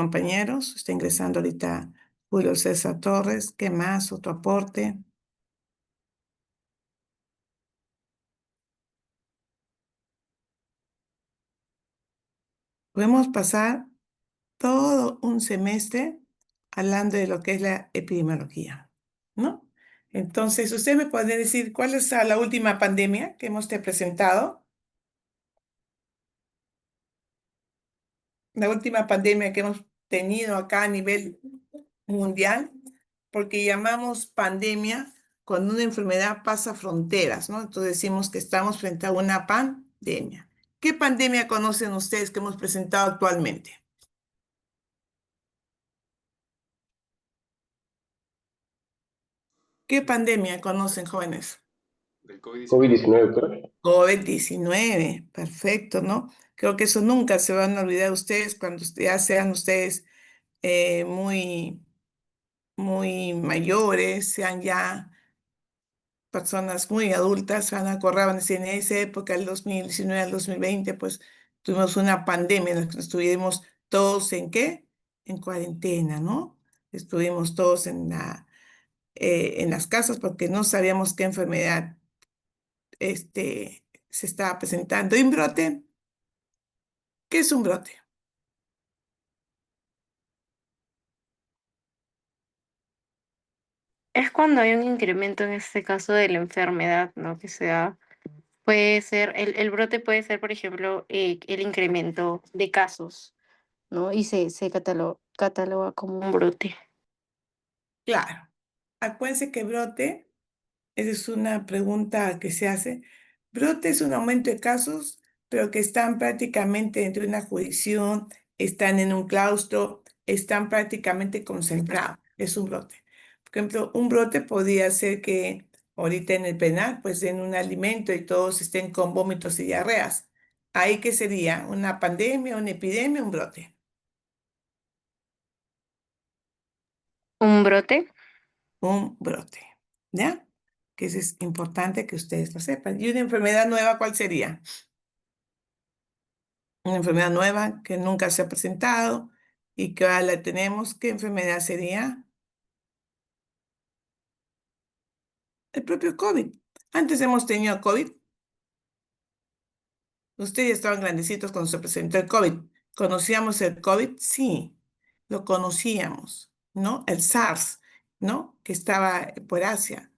compañeros. Está ingresando ahorita Julio César Torres. ¿Qué más? Otro aporte. Podemos pasar todo un semestre hablando de lo que es la epidemiología, ¿no? Entonces, ¿usted me puede decir cuál es la última pandemia que hemos te presentado? La última pandemia que hemos tenido acá a nivel mundial, porque llamamos pandemia cuando una enfermedad pasa fronteras, ¿no? Entonces decimos que estamos frente a una pandemia. ¿Qué pandemia conocen ustedes que hemos presentado actualmente? ¿Qué pandemia conocen, jóvenes? Del COVID-19. COVID-19, creo. COVID-19, perfecto, ¿no? Creo que eso nunca se van a olvidar ustedes cuando ya sean ustedes muy, muy mayores, sean ya personas muy adultas, van a acordar, van a decir, en esa época, el 2019 al 2020, pues tuvimos una pandemia en la que estuvimos todos ¿en qué? En cuarentena, ¿no? Estuvimos todos en las casas porque no sabíamos qué enfermedad se estaba presentando. ¿Y un brote? ¿Qué es un brote? Es cuando hay un incremento en este caso de la enfermedad, ¿no? Que sea, puede ser, el brote puede ser, por ejemplo, el incremento de casos, ¿no? Y se cataloga como un brote. Claro. Acuérdense que brote, esa es una pregunta que se hace. Brote es un aumento de casos, pero que están prácticamente dentro de una jurisdicción, están en un claustro, están prácticamente concentrados. Es un brote. Por ejemplo, un brote podría ser que ahorita en el penal, pues den un alimento y todos estén con vómitos y diarreas. ¿Ahí qué sería? ¿Una pandemia, una epidemia, un brote? ¿Un brote? Un brote, ¿ya? Que eso es importante que ustedes lo sepan. ¿Y una enfermedad nueva cuál sería? Una enfermedad nueva que nunca se ha presentado y que ahora la tenemos. ¿Qué enfermedad sería? El propio COVID. Antes hemos tenido COVID. Ustedes ya estaban grandecitos cuando se presentó el COVID. ¿Conocíamos el COVID? Sí, lo conocíamos, ¿no? El SARS, ¿no? Que estaba por Asia,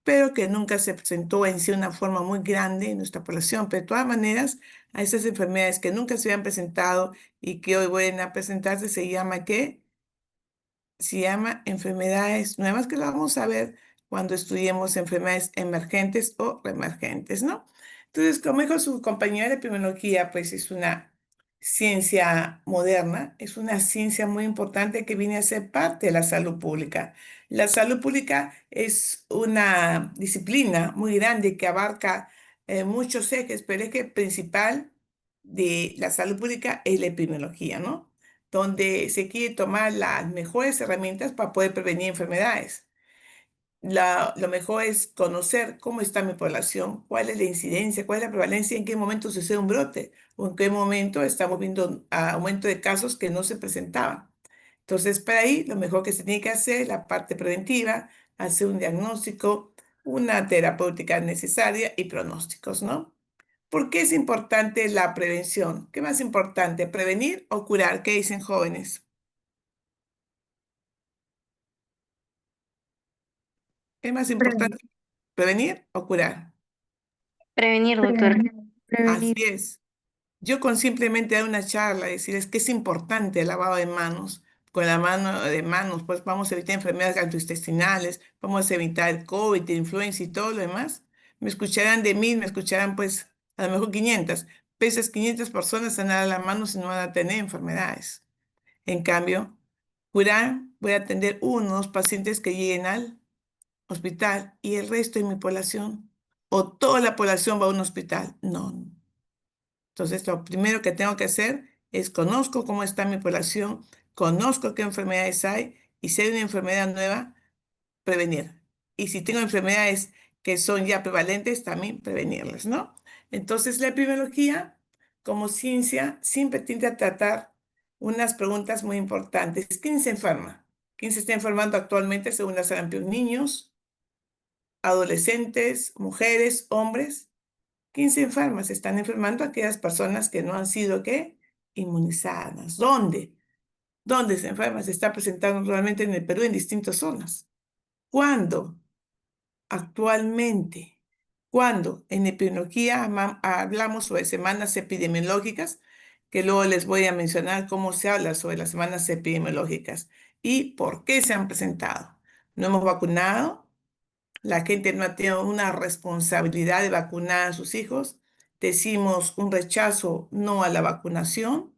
pero que nunca se presentó en sí una forma muy grande en nuestra población. Pero de todas maneras, a esas enfermedades que nunca se habían presentado y que hoy vuelven a presentarse, se llama ¿qué? Se llama enfermedades nuevas, que lo vamos a ver cuando estudiemos enfermedades emergentes o reemergentes, ¿no? Entonces, como dijo su compañera de epidemiología, pues es una ciencia moderna, es una ciencia muy importante que viene a ser parte de la salud pública. La salud pública es una disciplina muy grande que abarca muchos ejes, pero el eje principal de la salud pública es la epidemiología, ¿no? Donde se quiere tomar las mejores herramientas para poder prevenir enfermedades. Lo mejor es conocer cómo está mi población, cuál es la incidencia, cuál es la prevalencia, en qué momento sucede un brote o en qué momento estamos viendo un aumento de casos que no se presentaban. Entonces, para ahí, lo mejor que se tiene que hacer, la parte preventiva, hacer un diagnóstico, una terapéutica necesaria y pronósticos, ¿no? ¿Por qué es importante la prevención? ¿Qué más importante, prevenir o curar? ¿Qué dicen jóvenes? ¿Qué más importante, prevenir o curar? Prevenir, doctora. Así Prevenir. es. Yo con simplemente dar una charla, decirles que es importante el lavado de manos, con la mano de manos, pues vamos a evitar enfermedades gastrointestinales, vamos a evitar el COVID, la influenza y todo lo demás. Me escucharán de 1000, me escucharán pues a lo mejor 500. Pero esas 500 personas van a dar la mano si no van a tener enfermedades. En cambio, curar, voy a atender unos pacientes que lleguen al hospital y el resto de mi población, o toda la población va a un hospital. No. Entonces, lo primero que tengo que hacer es conozco cómo está mi población, conozco qué enfermedades hay y si hay una enfermedad nueva, prevenir. Y si tengo enfermedades que son ya prevalentes, también prevenirlas, ¿no? Entonces, la epidemiología como ciencia siempre tiende a tratar unas preguntas muy importantes. ¿Quién se enferma? ¿Quién se está enfermando actualmente según la sarampión? ¿Niños, adolescentes, mujeres, hombres? ¿Quién se enferma? Se están enfermando aquellas personas que no han sido, ¿qué? Inmunizadas. ¿Dónde? ¿Dónde se enferma? Se está presentando realmente en el Perú en distintas zonas. ¿Cuándo? Actualmente. ¿Cuándo? En epidemiología hablamos sobre semanas epidemiológicas, que luego les voy a mencionar cómo se habla sobre las semanas epidemiológicas y por qué se han presentado. No hemos vacunado, la gente no ha tenido una responsabilidad de vacunar a sus hijos, decimos un rechazo no a la vacunación,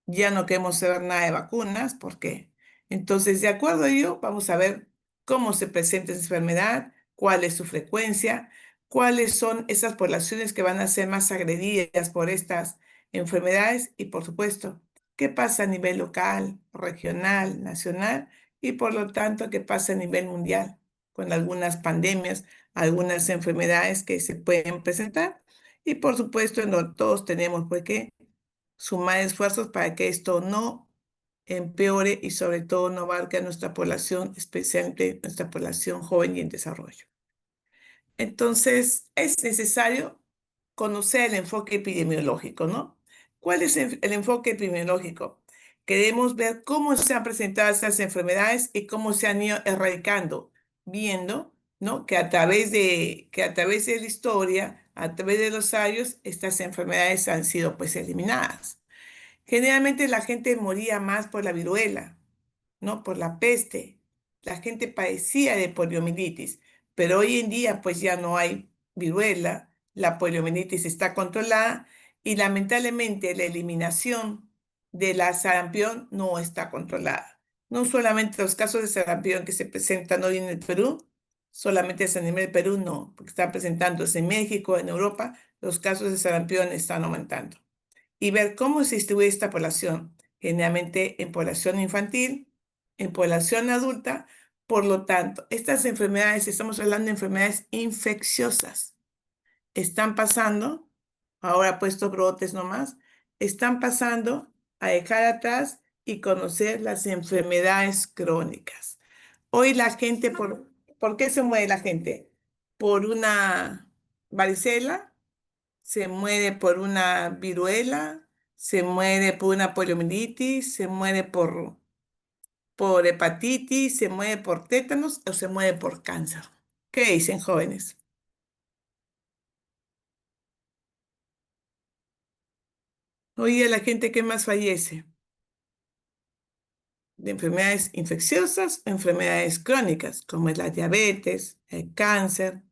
ya no queremos saber nada de vacunas, ¿por qué? Entonces, de acuerdo a ello, vamos a ver cómo se presenta esa enfermedad, cuál es su frecuencia, cuáles son esas poblaciones que van a ser más agredidas por estas enfermedades y, por supuesto, qué pasa a nivel local, regional, nacional y, por lo tanto, qué pasa a nivel mundial con algunas pandemias, algunas enfermedades que se pueden presentar. Y, por supuesto, no todos tenemos, pues, que sumar esfuerzos para que esto no empeore y sobre todo no abarque a nuestra población, especialmente nuestra población joven y en desarrollo. Entonces, es necesario conocer el enfoque epidemiológico, ¿no? ¿Cuál es el enfoque epidemiológico? Queremos ver cómo se han presentado estas enfermedades y cómo se han ido erradicando, viendo, ¿no? Que a través de la historia, a través de los años, estas enfermedades han sido pues eliminadas. Generalmente la gente moría más por la viruela, ¿no? Por la peste. La gente padecía de poliomielitis, pero hoy en día pues ya no hay viruela, la poliomielitis está controlada y lamentablemente la eliminación de la sarampión no está controlada. No solamente los casos de sarampión que se presentan hoy en el Perú, solamente es a nivel del Perú, no, porque están presentándose en México, en Europa, los casos de sarampión están aumentando y ver cómo se distribuye esta población, generalmente en población infantil, en población adulta. Por lo tanto, estas enfermedades, estamos hablando de enfermedades infecciosas, están pasando, ahora puesto brotes nomás, están pasando a dejar atrás y conocer las enfermedades crónicas. Hoy la gente, ¿por qué se muere la gente? Por una varicela, se muere por una viruela, se muere por una poliomielitis, se muere por hepatitis, se muere por tétanos o se muere por cáncer. ¿Qué dicen, jóvenes? Hoy día la gente que más fallece de enfermedades infecciosas o enfermedades crónicas, como es la diabetes, el cáncer.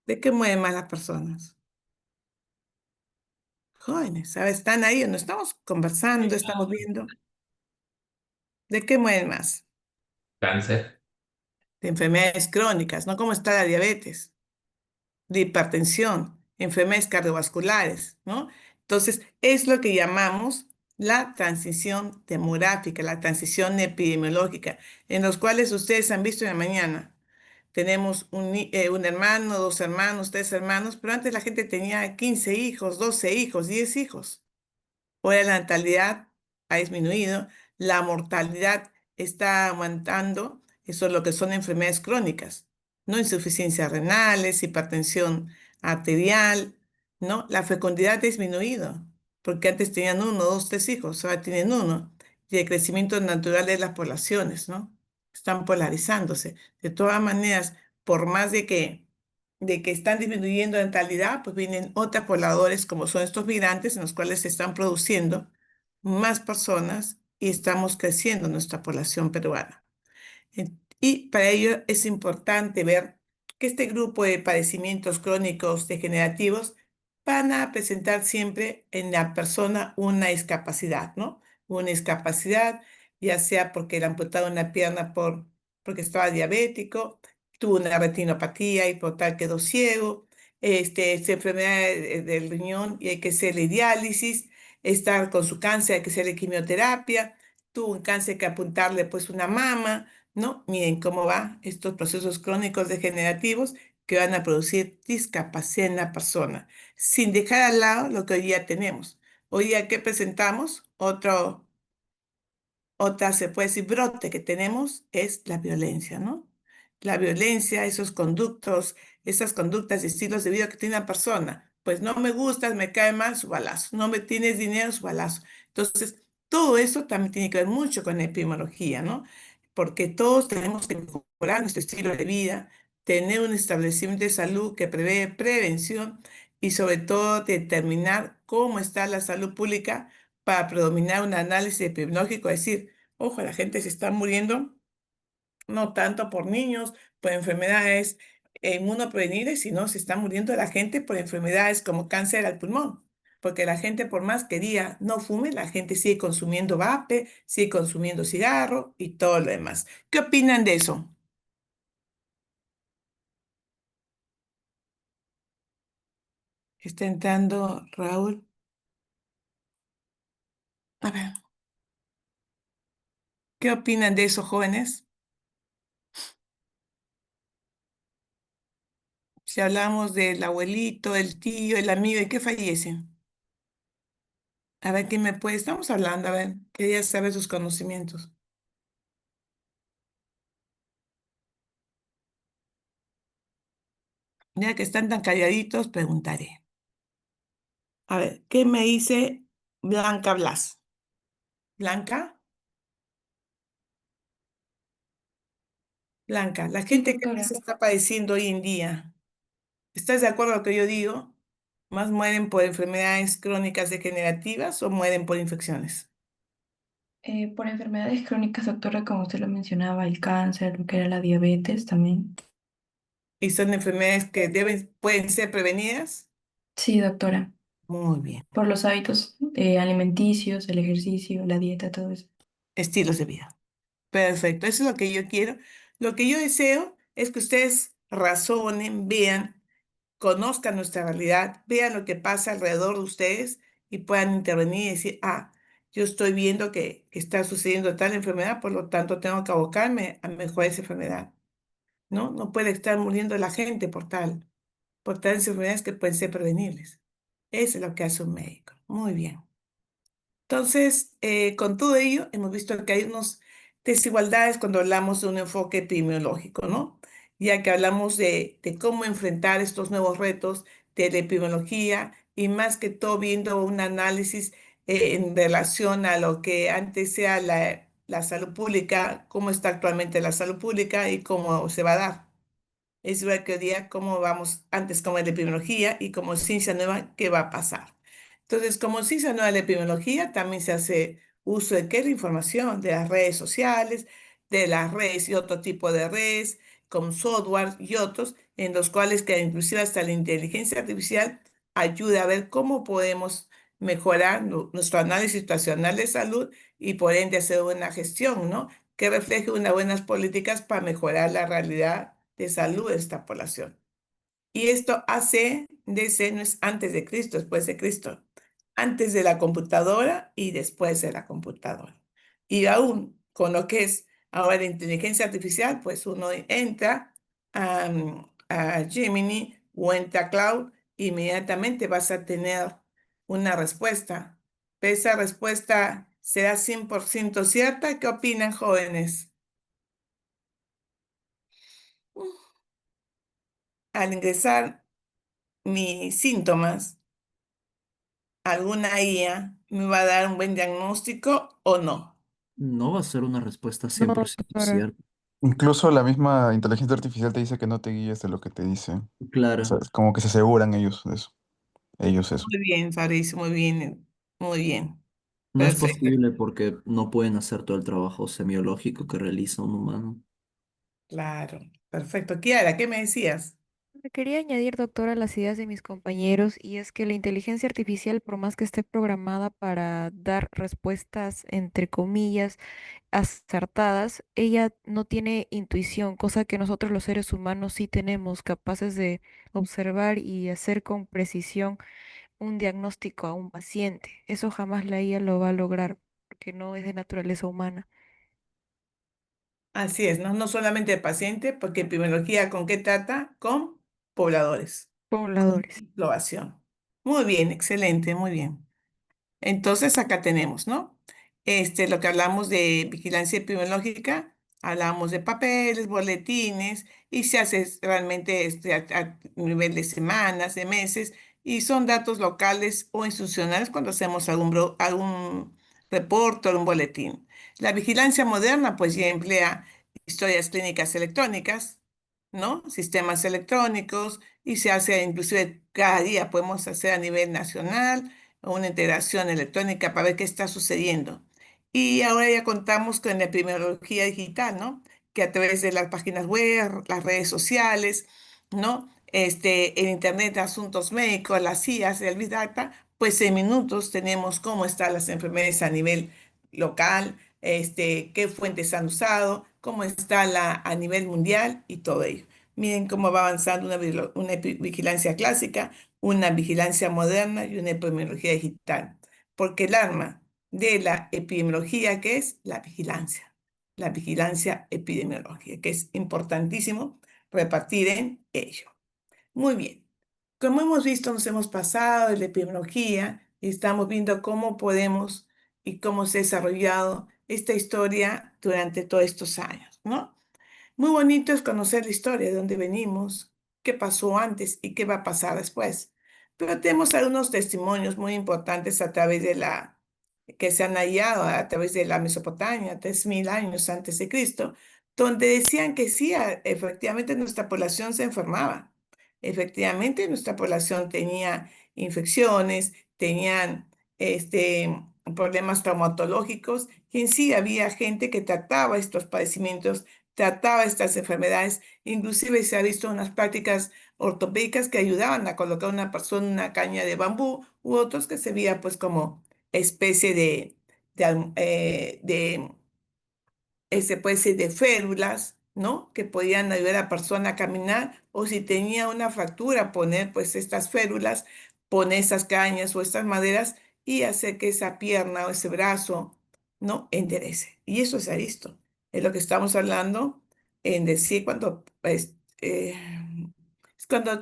¿De qué mueren más las personas? Jóvenes, ¿sabes? Están ahí, no estamos conversando, estamos viendo. ¿De qué mueren más? Cáncer. De enfermedades crónicas, ¿no? ¿Cómo está la diabetes? De hipertensión, enfermedades cardiovasculares, ¿no? Entonces, es lo que llamamos la transición demográfica, la transición epidemiológica, en los cuales ustedes han visto en la mañana. Tenemos un hermano, dos hermanos, tres hermanos, pero antes la gente tenía 15 hijos, 12 hijos, 10 hijos. Ahora la natalidad ha disminuido, la mortalidad está aumentando, eso es lo que son enfermedades crónicas, ¿no? Insuficiencias renales, hipertensión arterial, ¿no? La fecundidad ha disminuido, porque antes tenían uno, dos, tres hijos, ahora tienen uno. Y el crecimiento natural de las poblaciones, ¿no? Están polarizándose. De todas maneras, por más de que están disminuyendo en natalidad, pues vienen otros pobladores como son estos migrantes en los cuales se están produciendo más personas y estamos creciendo nuestra población peruana. Y para ello es importante ver que este grupo de padecimientos crónicos degenerativos van a presentar siempre en la persona una discapacidad, ¿no? Una discapacidad, ya sea porque le amputaron una pierna porque estaba diabético, tuvo una retinopatía y por tal quedó ciego, esta enfermedad del riñón y hay que hacerle diálisis, estar con su cáncer, hay que hacerle quimioterapia, tuvo un cáncer que apuntarle pues una mama, ¿no? Miren cómo va estos procesos crónicos degenerativos que van a producir discapacidad en la persona, sin dejar al lado lo que hoy día tenemos, Hoy día, ¿qué presentamos? Otra, se puede decir, brote que tenemos es la violencia, ¿no? La violencia, esos conductos, esas conductas y estilos de vida que tiene una persona. Pues no me gustas, me cae mal su balazo. No me tienes dinero, su balazo. Entonces, todo eso también tiene que ver mucho con la epidemiología, ¿no? Porque todos tenemos que mejorar nuestro estilo de vida, tener un establecimiento de salud que prevé prevención y sobre todo determinar cómo está la salud pública para predominar un análisis epidemiológico, es decir, ojo, la gente se está muriendo no tanto por niños, por enfermedades inmunoprevenibles, sino se está muriendo la gente por enfermedades como cáncer al pulmón. Porque la gente, por más que diga no fume, la gente sigue consumiendo vape, sigue consumiendo cigarro y todo lo demás. ¿Qué opinan de eso? Está entrando Raúl. A ver, ¿qué opinan de eso, jóvenes? Si hablamos del abuelito, el tío, el amigo, ¿y qué fallecen? A ver, ¿quién me puede? Estamos hablando, a ver, quería saber sus conocimientos. Ya que están tan calladitos, preguntaré. A ver, ¿qué me dice Blanca Blas? Blanca, Blanca, la Sí, gente que más doctora. está padeciendo hoy en día, ¿estás de acuerdo con lo que yo digo? ¿Más mueren por enfermedades crónicas degenerativas o mueren por infecciones? Por enfermedades crónicas, doctora, como usted lo mencionaba, el cáncer, lo que era la diabetes también. ¿Y son enfermedades que pueden ser prevenidas? Sí, doctora. Muy bien. Por los hábitos alimenticios, el ejercicio, la dieta, todo eso. Estilos de vida. Perfecto, eso es lo que yo quiero. Lo que yo deseo es que ustedes razonen, vean, conozcan nuestra realidad, vean lo que pasa alrededor de ustedes y puedan intervenir y decir, ah, yo estoy viendo que está sucediendo tal enfermedad, por lo tanto tengo que abocarme a mejorar esa enfermedad, ¿no? No puede estar muriendo la gente por tales enfermedades que pueden ser prevenibles. Eso es lo que hace un médico. Muy bien. Entonces, con todo ello, hemos visto que hay unas desigualdades cuando hablamos de un enfoque epidemiológico, ¿no? Ya que hablamos de cómo enfrentar estos nuevos retos de la epidemiología y más que todo viendo un análisis en relación a lo que antes sea la salud pública, cómo está actualmente la salud pública y cómo se va a dar. Es igual que hoy día, cómo vamos antes como en la epidemiología y como ciencia nueva, qué va a pasar. Entonces, como ciencia nueva de la epidemiología, también se hace uso de qué la información, de las redes sociales, de las redes y otro tipo de redes, con software y otros, en los cuales que inclusive hasta la inteligencia artificial ayuda a ver cómo podemos mejorar nuestro análisis situacional de salud y por ende hacer una gestión, ¿no? Que refleje unas buenas políticas para mejorar la realidad de salud de esta población. Y esto hace, DC no es antes de Cristo, después de Cristo, antes de la computadora y después de la computadora. Y aún con lo que es ahora la inteligencia artificial, pues uno entra a Gemini o entra a Cloud, inmediatamente vas a tener una respuesta. Pero esa respuesta será 100% cierta. ¿Qué opinan, jóvenes? Al ingresar mis síntomas, alguna IA me va a dar un buen diagnóstico o no. No va a ser una respuesta No, 100% doctora. cierta. Incluso la misma inteligencia artificial te dice que no te guíes de lo que te dice. O Claro, sea, es como que se aseguran ellos de eso. Ellos eso. Muy bien, Fabricio, muy bien, muy bien. no es Perfecto, posible porque no pueden hacer todo el trabajo semiológico que realiza un humano. claro, perfecto. Kiara, ¿qué me decías? Me quería añadir, doctora, las ideas de mis compañeros, y es que la inteligencia artificial, por más que esté programada para dar respuestas, entre comillas, acertadas, ella no tiene intuición, cosa que nosotros los seres humanos sí tenemos, capaces de observar y hacer con precisión un diagnóstico a un paciente. Eso jamás la IA lo va a lograr, porque no es de naturaleza humana. Así es, ¿no? No solamente el paciente, porque epidemiología, ¿con qué trata? Con pobladores, con Pobladores. población. Muy bien, excelente, muy bien. Entonces, acá tenemos, ¿no? Lo que hablamos de vigilancia epidemiológica, hablamos de papeles, boletines, y se hace realmente a nivel de semanas, de meses, y son datos locales o institucionales cuando hacemos algún reporte o un boletín. La vigilancia moderna, pues ya emplea historias clínicas electrónicas, ¿no? Sistemas electrónicos, y se hace inclusive cada día, podemos hacer a nivel nacional una integración electrónica para ver qué está sucediendo. Y ahora ya contamos con la epidemiología digital, ¿no? Que a través de las páginas web, las redes sociales, ¿no? El Internet de Asuntos Médicos, las IAS, el Big Data, pues en minutos tenemos cómo están las enfermedades a nivel local, qué fuentes han usado, cómo está a nivel mundial y todo ello. Miren cómo va avanzando una vigilancia clásica, una vigilancia moderna y una epidemiología digital. Porque el arma de la epidemiología, ¿qué es? La vigilancia epidemiológica, que es importantísimo repartir en ello. Muy bien. Como hemos visto, nos hemos pasado de la epidemiología y estamos viendo cómo podemos y cómo se ha desarrollado esta historia durante todos estos años, ¿no? Muy bonito es conocer la historia, de dónde venimos, qué pasó antes y qué va a pasar después. Pero tenemos algunos testimonios muy importantes que se han hallado a través de la Mesopotamia, 3000 años antes de Cristo, donde decían que sí, efectivamente nuestra población se enfermaba. Efectivamente nuestra población tenía infecciones, tenían problemas traumatológicos, y en sí había gente que trataba estos padecimientos, trataba estas enfermedades. Inclusive se ha visto unas prácticas ortopédicas que ayudaban a colocar a una persona en una caña de bambú, u otros que se veía pues como especie de puede ser de férulas, ¿no? Que podían ayudar a la persona a caminar, o si tenía una fractura, poner pues estas férulas, poner esas cañas o estas maderas y hacer que esa pierna o ese brazo, ¿no? Enderece. Y eso se ha visto. Es lo que estamos hablando en decir cuando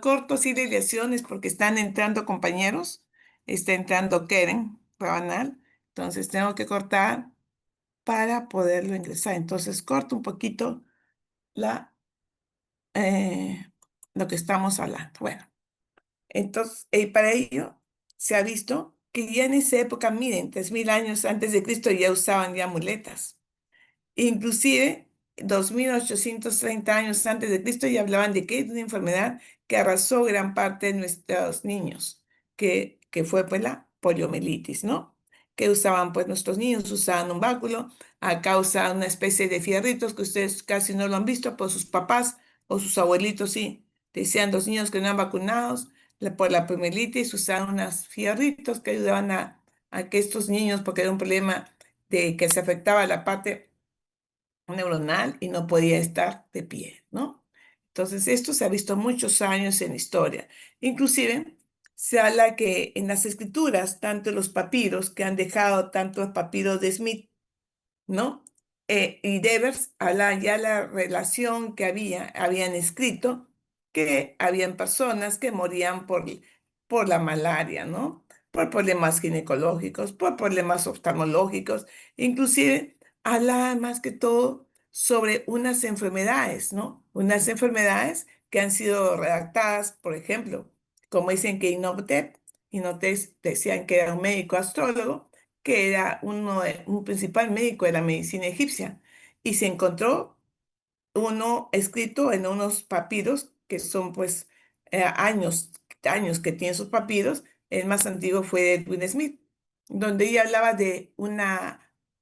corto así de lesiones porque están entrando compañeros, está entrando Keren Rabanal, entonces tengo que cortar para poderlo ingresar. Entonces corto un poquito la, eh, lo que estamos hablando. Bueno, entonces para ello se ha visto que ya en esa época, miren, 3000 años antes de Cristo ya usaban ya muletas. Inclusive, 2830 años antes de Cristo ya hablaban de qué, de una enfermedad que arrasó gran parte de nuestros niños, que fue pues la poliomielitis, ¿no? Que usaban pues nuestros niños, usaban un báculo, a causa una especie de fierritos que ustedes casi no lo han visto, por sus papás o sus abuelitos sí. Decían los niños que no han vacunados por la poliomielitis, usaban unos fierritos que ayudaban a que estos niños, porque era un problema de que se afectaba la parte neuronal y no podía estar de pie, ¿no? Entonces, esto se ha visto muchos años en la historia. Inclusive, se habla que en las escrituras, tanto los papiros que han dejado, tanto los papiros de Smith, ¿no? Y Devers habla ya la relación que habían escrito que habían personas que morían por la malaria, ¿no? Por problemas ginecológicos, por problemas oftalmológicos, inclusive habla más que todo sobre unas enfermedades, ¿no? Unas enfermedades que han sido redactadas, por ejemplo, como dicen que Inhotep decían que era un médico astrólogo, que era un principal médico de la medicina egipcia, y se encontró uno escrito en unos papiros que son pues años que tienen sus papiros. El más antiguo fue de Edwin Smith, donde ella hablaba de un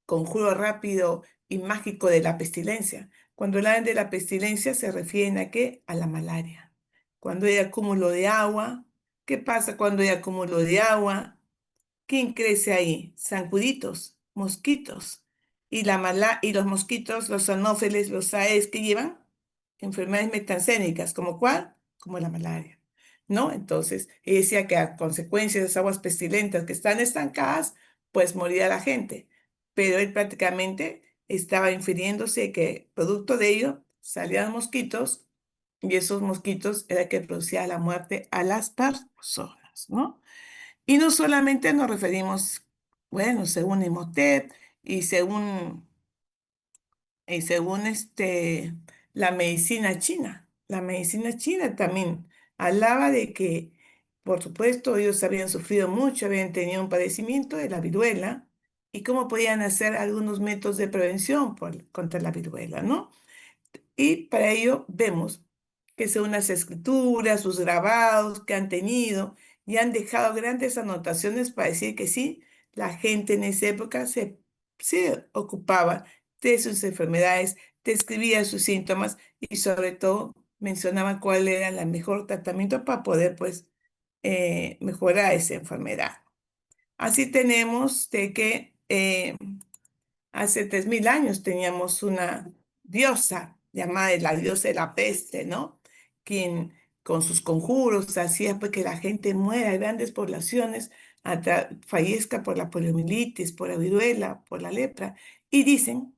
conjuro rápido y mágico de la pestilencia. Cuando hablan de la pestilencia se refieren a qué? A la malaria. Cuando hay acúmulo de agua, ¿qué pasa cuando hay acúmulo de agua? ¿Quién crece ahí? Zancuditos, mosquitos. Y los mosquitos, los anófeles, los aedes que llevan enfermedades metancénicas, ¿como cuál? Como la malaria, ¿no? Entonces, ella decía que a consecuencia de esas aguas pestilentas que están estancadas, pues moría la gente. Pero él prácticamente estaba infiriéndose que producto de ello salían mosquitos, y esos mosquitos era que producía la muerte a las personas, ¿no? Y no solamente nos referimos Bueno, según Imhotep y según la medicina china. La medicina china también hablaba de que, por supuesto, ellos habían sufrido mucho, habían tenido un padecimiento de la viruela y cómo podían hacer algunos métodos de prevención contra la viruela, ¿no? Y para ello vemos que son las escrituras, sus grabados que han tenido y han dejado grandes anotaciones para decir que sí, la gente en esa época se ocupaba de sus enfermedades, describía sus síntomas y sobre todo mencionaba cuál era el mejor tratamiento para poder pues mejorar esa enfermedad. Así tenemos de que hace 3000 años teníamos una diosa llamada la diosa de la peste, ¿no? Quien con sus conjuros hacía pues, que la gente muera, grandes poblaciones, fallezca por la poliomielitis, por la viruela, por la lepra. Y dicen,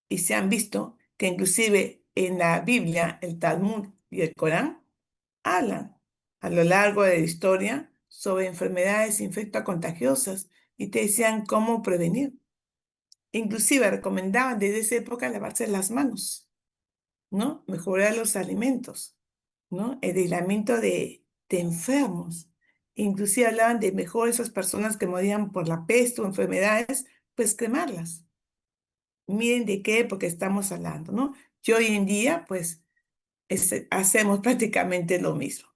y se han visto, que inclusive en la Biblia, el Talmud y el Corán hablan a lo largo de la historia sobre enfermedades infectocontagiosas y te decían cómo prevenir. Inclusive recomendaban desde esa época lavarse las manos, ¿no? Mejorar los alimentos, ¿no? El aislamiento de enfermos. Inclusive hablaban de mejor esas personas que morían por la peste o enfermedades, pues cremarlas. Miren de qué época estamos hablando, ¿no? Y hoy en día, pues, hacemos prácticamente lo mismo,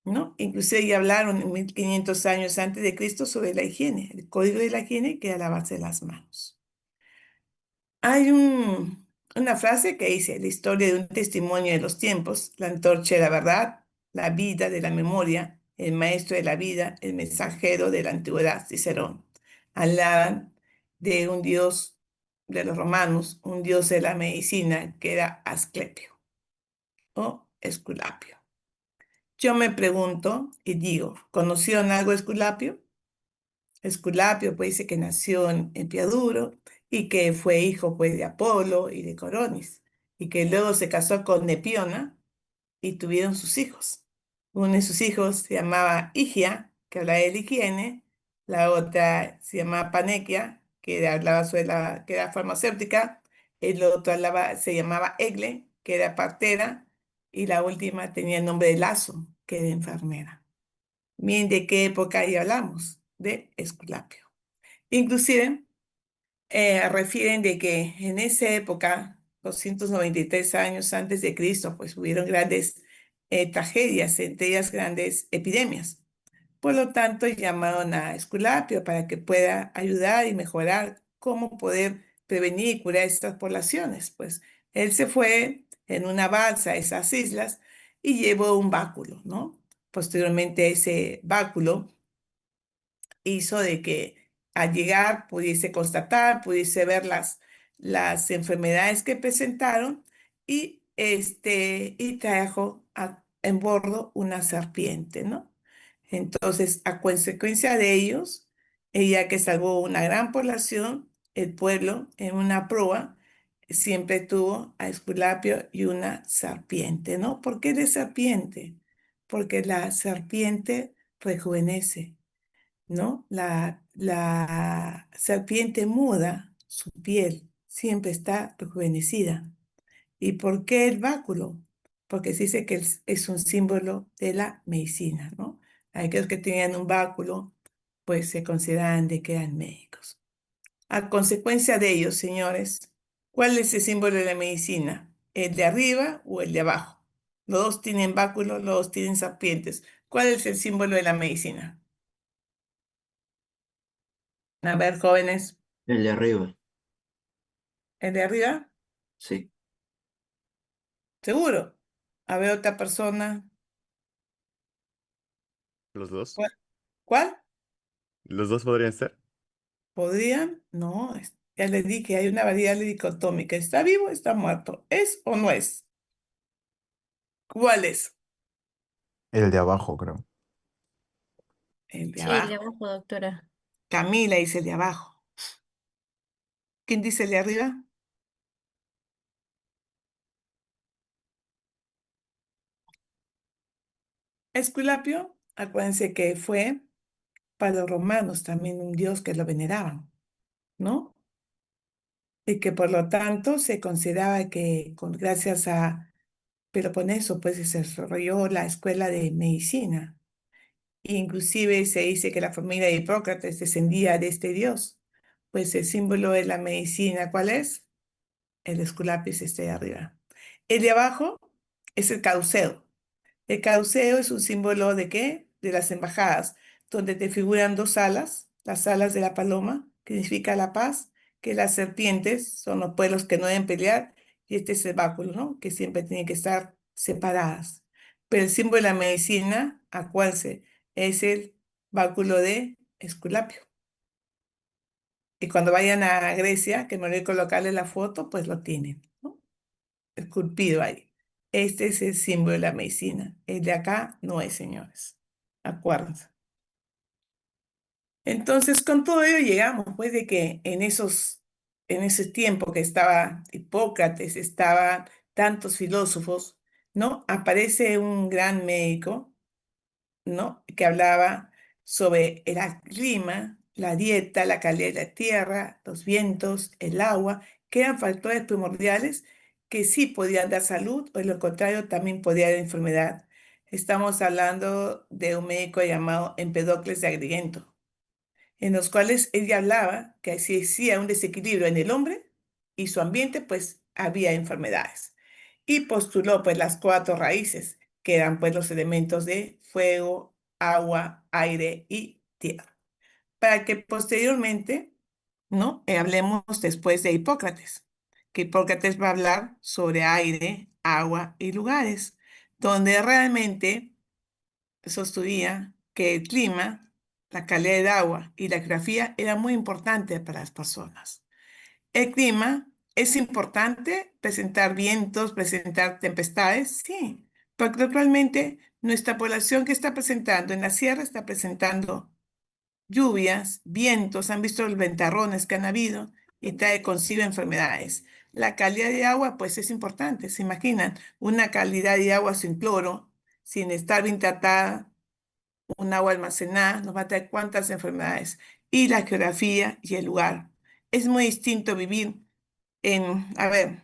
¿no? Inclusive ya hablaron en 1500 años antes de Cristo sobre la higiene, el código de la higiene que era lavarse las manos. Hay una frase que dice, la historia de un testimonio de los tiempos, la antorcha de la verdad, la vida de la memoria, el maestro de la vida, el mensajero de la antigüedad, Cicerón. Hablaban de un dios de los romanos, un dios de la medicina, que era Asclepio o Esculapio. Yo me pregunto y digo, ¿conocieron algo de Esculapio? Esculapio pues dice que nació en Piaduro y que fue hijo pues de Apolo y de Coronis y que luego se casó con Nepiona y tuvieron sus hijos. Uno de sus hijos se llamaba Higia, que hablaba de la higiene, la otra se llamaba Panequia, hablaba sobre que era farmacéutica, el otro se llamaba Egle, que era partera, y la última tenía el nombre de Lazo, que era enfermera. Miren de qué época ahí hablamos, de Esculapio. Inclusive refieren de que en esa época, 293 años antes de Cristo, pues hubieron grandes tragedias, entre ellas grandes epidemias. Por lo tanto, llamaron a Esculapio para que pueda ayudar y mejorar cómo poder prevenir y curar estas poblaciones. Pues él se fue en una balsa a esas islas y llevó un báculo, ¿no? Posteriormente ese báculo hizo de que al llegar pudiese constatar, pudiese ver las enfermedades que presentaron y trajo en bordo una serpiente, ¿no? Entonces, a consecuencia de ellos, ella que salvó una gran población, el pueblo en una proa, siempre tuvo a Esculapio y una serpiente, ¿no? ¿Por qué de serpiente? Porque la serpiente rejuvenece, ¿no? La serpiente muda, su piel siempre está rejuvenecida. ¿Y por qué el báculo? Porque se dice que es un símbolo de la medicina, ¿no? Aquellos que tenían un báculo, pues se consideraban de que eran médicos. A consecuencia de ello, señores, ¿cuál es el símbolo de la medicina? ¿El de arriba o el de abajo? Los dos tienen báculo, los dos tienen serpientes. ¿Cuál es el símbolo de la medicina? A ver, jóvenes. El de arriba, ¿El de arriba? sí. Seguro. A ver, otra persona. ¿Los dos? ¿Cuál? ¿Cuál? ¿Los dos podrían ser? ¿Podrían? No, ya les dije que hay una variable dicotómica. ¿Está vivo o está muerto? ¿Es o no es? ¿Cuál es? El de abajo, creo. El de Sí, el de abajo. abajo, doctora. Camila dice el de abajo. ¿Quién dice el de arriba? Esculapio, acuérdense que fue para los romanos también un dios que lo veneraban, ¿no? Y que por lo tanto se consideraba que gracias a Peloponeso pues se desarrolló la escuela de medicina. Inclusive se dice que la familia de Hipócrates descendía de este dios. Pues el símbolo de la medicina, ¿cuál es? El esculapis este de arriba. El de abajo es el cauceo. El cauceo es un símbolo ¿de qué? De las embajadas, donde te figuran dos alas, las alas de la paloma, que significa la paz, que las serpientes son los pueblos que no deben pelear, y este es el báculo, ¿no? Que siempre tienen que estar separadas. Pero el símbolo de la medicina, acuérdense, es el báculo de Esculapio. Y cuando vayan a Grecia, que me voy a colocarle la foto, pues lo tienen, ¿no? Esculpido ahí. Este es el símbolo de la medicina. El de acá no es, señores. Acuérdense. Entonces, con todo ello llegamos, pues, de que en ese tiempo que estaba Hipócrates, estaban tantos filósofos, ¿no? Aparece un gran médico, ¿no? Que hablaba sobre el clima, la dieta, la calidad de la tierra, los vientos, el agua, que eran factores primordiales que sí podían dar salud o de lo contrario también podía dar enfermedad. Estamos hablando de un médico llamado Empedocles de Agrigento, en los cuales ella hablaba que si existía un desequilibrio en el hombre y su ambiente, pues había enfermedades. Y postuló pues las cuatro raíces, que eran pues los elementos de fuego, agua, aire y tierra. Para que posteriormente, ¿no? Hablemos después de Hipócrates, que Hipócrates va a hablar sobre aire, agua y lugares, donde realmente sostenía que el clima, la calidad del agua y la geografía era muy importante para las personas. El clima es importante, presentar vientos, presentar tempestades, sí, porque actualmente nuestra población que está presentando en la sierra está presentando lluvias, vientos, han visto los ventarrones que han habido y trae consigo enfermedades. La calidad de agua, pues es importante, se imaginan, una calidad de agua sin cloro, sin estar bien tratada, un agua almacenada, nos va a traer cuántas enfermedades. Y la geografía y el lugar. Es muy distinto vivir a ver,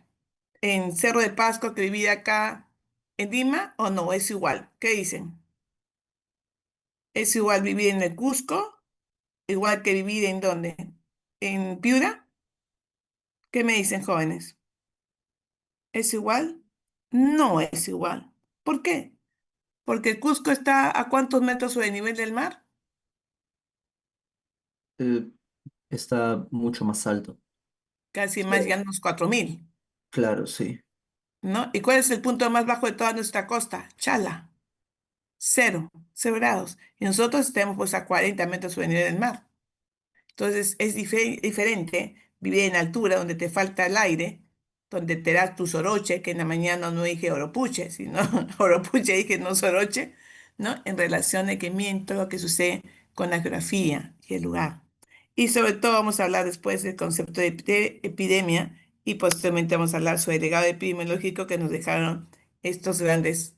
en Cerro de Pasco que vivir acá en Lima o no, es igual. ¿Qué dicen? ¿Es igual vivir en el Cusco? ¿Igual que vivir en dónde? ¿En Piura? ¿Qué me dicen, jóvenes? ¿Es igual? No es igual. ¿Por qué? Porque el Cusco está ¿a cuántos metros sobre el nivel del mar? Eh, Está mucho más alto. Casi Sí. más ya unos 4.000, Claro, sí. ¿no? ¿Y cuál es el punto más bajo de toda nuestra costa? Chala, cero grados. Y nosotros estamos pues a 40 metros sobre el nivel del mar. Entonces es diferente vivir en altura donde te falta el aire, donde te das tu soroche, que en la mañana no dije oropuche, sino oropuche dije no soroche, ¿no? En relación a que miento lo que sucede con la geografía y el lugar. Y sobre todo vamos a hablar después del concepto de epidemia y posteriormente vamos a hablar sobre el legado epidemiológico que nos dejaron estos grandes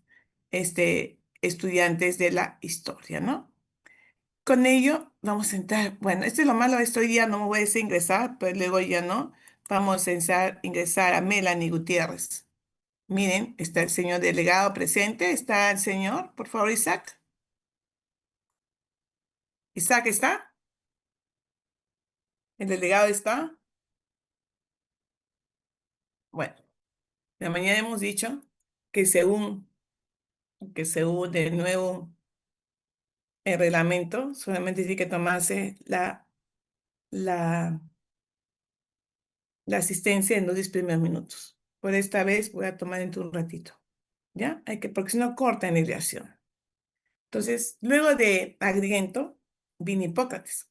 estudiantes de la historia, ¿no? Con ello, vamos a entrar. Bueno, esto es lo malo de esto. Hoy día no me voy a hacer ingresar, pero luego ya no. Vamos a ingresar a Melanie Gutiérrez. Miren, está el señor delegado presente. ¿Está el señor? Por favor, Isaac. ¿Isaac está? ¿El delegado está? Bueno, de mañana hemos dicho que según el nuevo reglamento, solamente tiene que tomarse la la asistencia en los 10 primeros minutos. Por esta vez voy a tomar dentro de un ratito, ¿ya? Porque si no corta en la ideación. Entonces, luego de Agrigento, vino Hipócrates.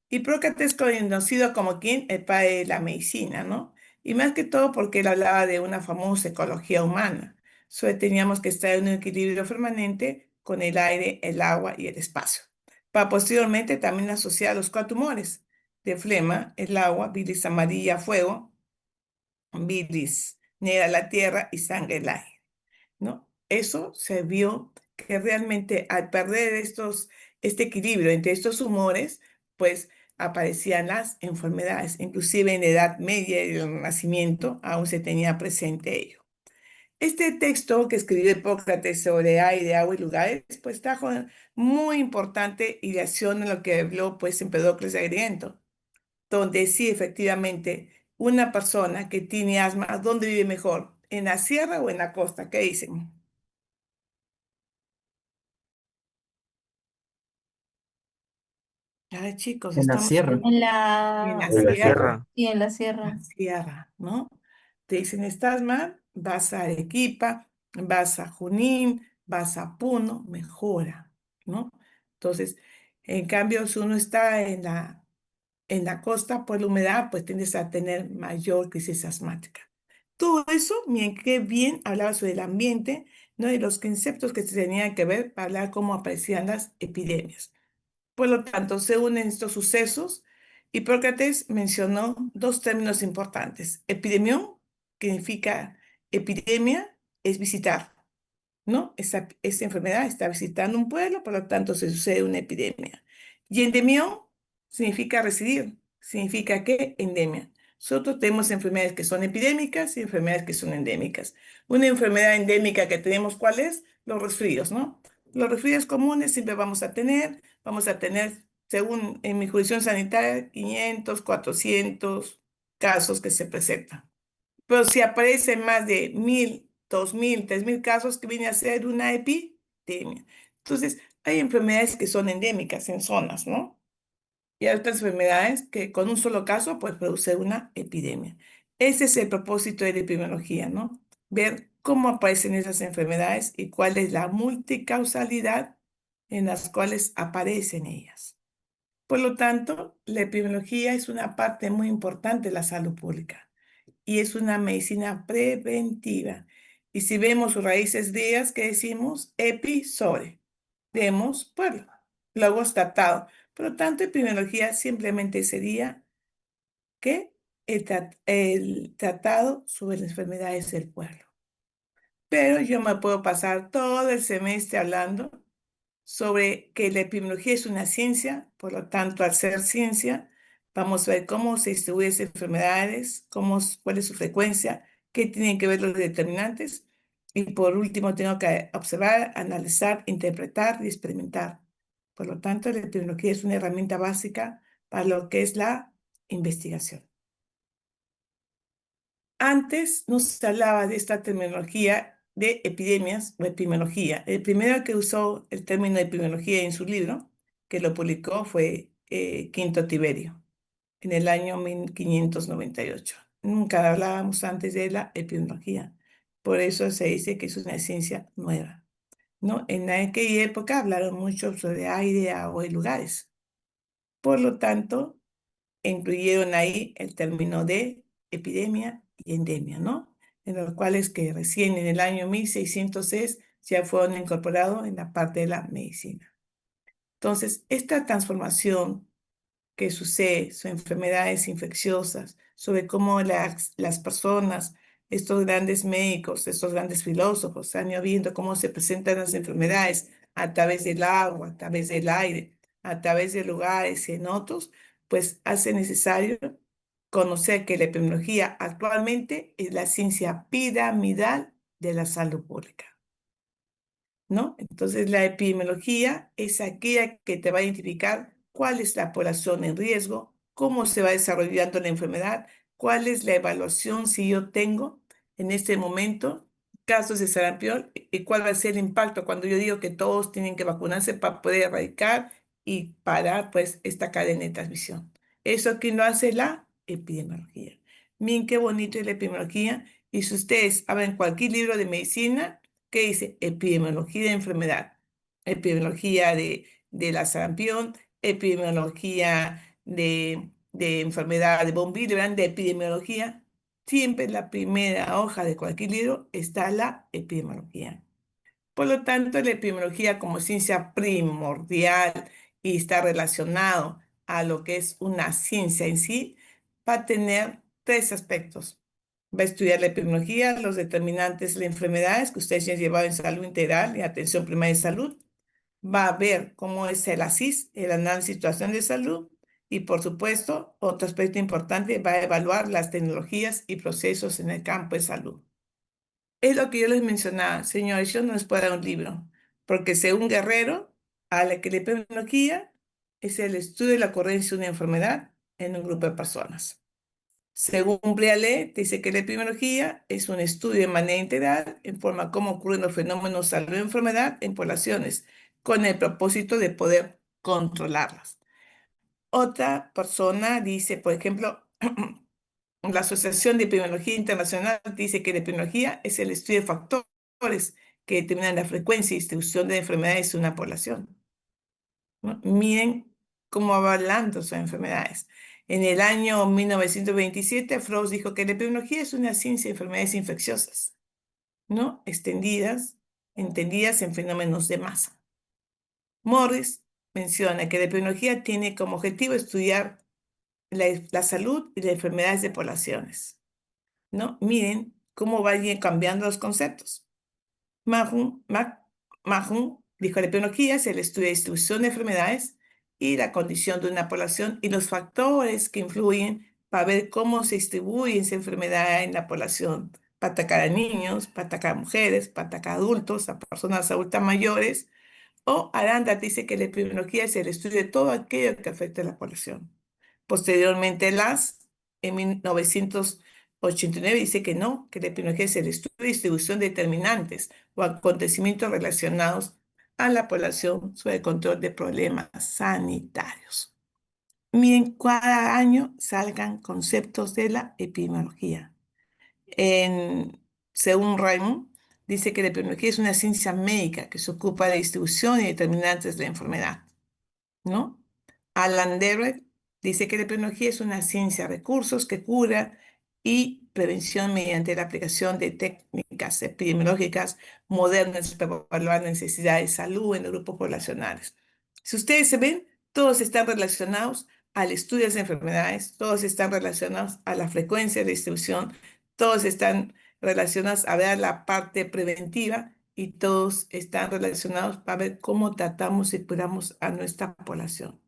Hipócrates conocido como quien, el padre de la medicina, ¿no? Y más que todo porque él hablaba de una famosa ecología humana. Solo teníamos que estar en un equilibrio permanente con el aire, el agua y el espacio. Para posteriormente también asociar los cuatro humores de flema, el agua, bilis amarilla, fuego, bilis negra la tierra y sangre el aire, ¿no? Eso se vio que realmente al perder estos este equilibrio entre estos humores, pues aparecían las enfermedades. Inclusive en la Edad Media y el Renacimiento aún se tenía presente ello. Este texto que escribió Hipócrates sobre aire, agua y lugares, pues trajo muy importante ideación en lo que habló pues Empedocles de Agrigento, donde sí efectivamente una persona que tiene asma, ¿dónde vive mejor? ¿En la sierra o en la costa? ¿Qué dicen? Ay, chicos, En la estamos sierra. En en la la, En la sierra. sierra. sí, en la La sierra. sierra, ¿no? Te dicen, estás mal, vas a Arequipa, vas a Junín, vas a Puno, mejora, ¿no? Entonces, en cambio, si uno está en la costa, por la humedad, pues tiendes a tener mayor crisis asmática. Todo eso, miren qué bien hablaba sobre el ambiente, ¿no? Y los conceptos que se tenían que ver para hablar cómo aparecían las epidemias. Por lo tanto, se unen estos sucesos. Hipócrates mencionó dos términos importantes. Epidemión, que significa epidemia, es visitar, ¿no? Esa enfermedad está visitando un pueblo, por lo tanto se sucede una epidemia. Y endemión significa residir, significa que endemia. Nosotros tenemos enfermedades que son epidémicas y enfermedades que son endémicas. Una enfermedad endémica que tenemos, ¿cuál es? Los resfríos, ¿no? Los resfríos comunes siempre vamos a tener, según en mi jurisdicción sanitaria, 500, 400 casos que se presentan. Pero si aparecen más de 1000, 2000, 3000 casos, que viene a ser una epidemia. Entonces, hay enfermedades que son endémicas en zonas, ¿no? Y hay otras enfermedades que con un solo caso puede producir una epidemia. Ese es el propósito de la epidemiología, ¿no? Ver cómo aparecen esas enfermedades y cuál es la multicausalidad en las cuales aparecen ellas. Por lo tanto, la epidemiología es una parte muy importante de la salud pública y es una medicina preventiva. Y si vemos sus raíces griegas, ¿qué decimos? Epi, sobre. Demos, pueblo. Logos, tratado. Por lo tanto, epidemiología simplemente sería que el tratado sobre las enfermedades del pueblo. Pero yo me puedo pasar todo el semestre hablando sobre que la epidemiología es una ciencia, por lo tanto, al ser ciencia, vamos a ver cómo se distribuyen esas enfermedades, cuál es su frecuencia, qué tienen que ver los determinantes, y por último, tengo que observar, analizar, interpretar y experimentar. Por lo tanto, la epidemiología es una herramienta básica para lo que es la investigación. Antes no se hablaba de esta terminología de epidemias o epidemiología. El primero que usó el término epidemiología en su libro, que lo publicó, fue Quinto Tiberio, en el año 1598. Nunca hablábamos antes de la epidemiología. Por eso se dice que es una ciencia nueva, ¿no? En aquella época hablaron mucho sobre aire, agua y lugares. Por lo tanto, incluyeron ahí el término de epidemia y endemia, ¿no? En los cuales que recién en el año 1606 ya fueron incorporados en la parte de la medicina. Entonces, esta transformación que sucede sobre enfermedades infecciosas, sobre cómo las personas, estos grandes médicos, estos grandes filósofos, han ido viendo cómo se presentan las enfermedades a través del agua, a través del aire, a través de lugares y en otros, pues hace necesario conocer que la epidemiología actualmente es la ciencia piramidal de la salud pública, ¿no? Entonces, la epidemiología es aquella que te va a identificar cuál es la población en riesgo, cómo se va desarrollando la enfermedad, cuál es la evaluación si yo tengo en este momento casos de sarampión y cuál va a ser el impacto cuando yo digo que todos tienen que vacunarse para poder erradicar y parar pues esta cadena de transmisión. Eso que no hace la epidemiología. Miren qué bonito es la epidemiología, y si ustedes abren cualquier libro de medicina, ¿qué dice? Epidemiología de enfermedad, epidemiología de la sarampión, epidemiología de enfermedad de von Willebrand, de epidemiología. Siempre en la primera hoja de cualquier libro está la epidemiología. Por lo tanto, la epidemiología como ciencia primordial y está relacionado a lo que es una ciencia en sí, va a tener tres aspectos. Va a estudiar la epidemiología, los determinantes de las enfermedades que ustedes ya han llevado en salud integral y atención primaria de salud. va a ver cómo es el ASIS, el análisis de situación de salud, y por supuesto, otro aspecto importante, va a evaluar las tecnologías y procesos en el campo de salud. Es lo que yo les mencionaba, señores, yo no les puedo dar un libro, porque según Guerrero, a la que la epidemiología es el estudio de la ocurrencia de una enfermedad en un grupo de personas. Según Brialet, dice que la epidemiología es un estudio de manera integral en forma a cómo ocurren los fenómenos de salud y enfermedad en poblaciones, con el propósito de poder controlarlas. Otra persona dice, por ejemplo, la Asociación de Epidemiología Internacional dice que la epidemiología es el estudio de factores que determinan la frecuencia y distribución de enfermedades en una población, ¿no? Miren cómo va hablando sobre enfermedades. En el año 1927, Freud dijo que la epidemiología es una ciencia de enfermedades infecciosas, ¿no? Entendidas en fenómenos de masa. Morris menciona que la epidemiología tiene como objetivo estudiar la salud y las enfermedades de poblaciones, ¿no? Miren cómo vayan cambiando los conceptos. Mahon dijo, la epidemiología es el estudio de distribución de enfermedades y la condición de una población y los factores que influyen para ver cómo se distribuye esa enfermedad en la población, para atacar a niños, para atacar a mujeres, para atacar a adultos, a personas adultas mayores. O Aranda dice que la epidemiología es el estudio de todo aquello que afecta a la población. Posteriormente, en 1989, dice que no, que la epidemiología es el estudio de distribución de determinantes o acontecimientos relacionados a la población sobre el control de problemas sanitarios. Miren, cada año salgan conceptos de la epidemiología. Según Raymond, dice que la epidemiología es una ciencia médica que se ocupa de distribución y determinantes de la enfermedad, ¿no? Alan Derek dice que la epidemiología es una ciencia de recursos que cura y prevención mediante la aplicación de técnicas epidemiológicas modernas para evaluar la necesidad de salud en los grupos poblacionales. Si ustedes se ven, todos están relacionados al estudio de las enfermedades, todos están relacionados a la frecuencia de distribución, todos están relacionados a ver la parte preventiva y todos están relacionados para ver cómo tratamos y curamos a nuestra población.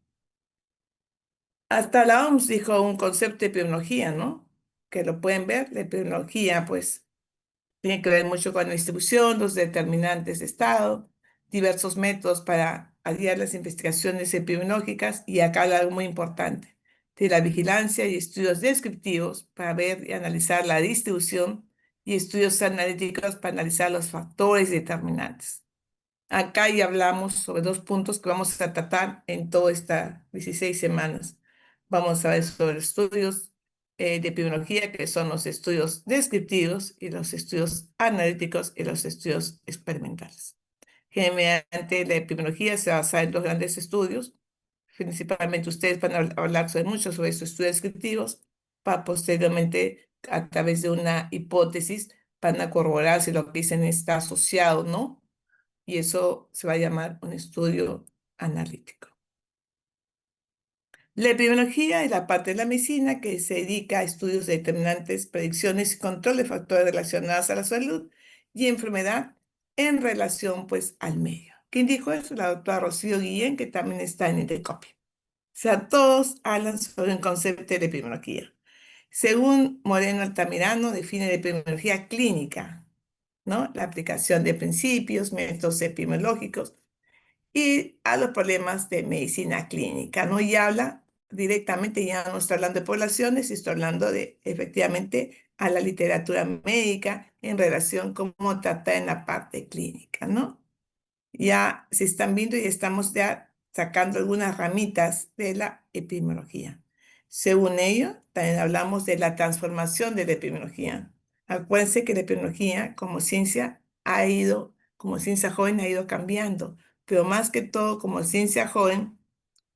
Hasta la OMS dijo un concepto de epidemiología, ¿no? Que lo pueden ver. La epidemiología, pues, tiene que ver mucho con la distribución, los determinantes de estado, diversos métodos para guiar las investigaciones epidemiológicas y acá hay algo muy importante, de la vigilancia y estudios descriptivos para ver y analizar la distribución y estudios analíticos para analizar los factores determinantes. Acá ya hablamos sobre 2 puntos que vamos a tratar en todas estas 16 semanas. Vamos a ver sobre estudios de epidemiología, que son los estudios descriptivos y los estudios analíticos y los estudios experimentales. Generalmente la epidemiología se basa en 2 grandes estudios. Principalmente ustedes van a hablar mucho sobre estos estudios descriptivos para posteriormente, a través de una hipótesis, van a corroborar si lo que dicen está asociado o no, y eso se va a llamar un estudio analítico. La epidemiología es la parte de la medicina que se dedica a estudios de determinantes, predicciones y control de factores relacionados a la salud y enfermedad en relación, pues, al medio. ¿Quién dijo eso? La doctora Rocío Guillén, que también está en Indecopy. O sea, todos hablan sobre un concepto de epidemiología. Según Moreno Altamirano, define la epidemiología clínica, ¿no? La aplicación de principios, métodos epidemiológicos y a los problemas de medicina clínica, ¿no? Y habla directamente, ya no está hablando de poblaciones, está hablando de, efectivamente, a la literatura médica en relación con cómo trata en la parte clínica, ¿no? Ya se están viendo y estamos ya sacando algunas ramitas de la epidemiología. Según ello, también hablamos de la transformación de la epidemiología. Acuérdense que la epidemiología como ciencia como ciencia joven ha ido cambiando, pero más que todo como ciencia joven,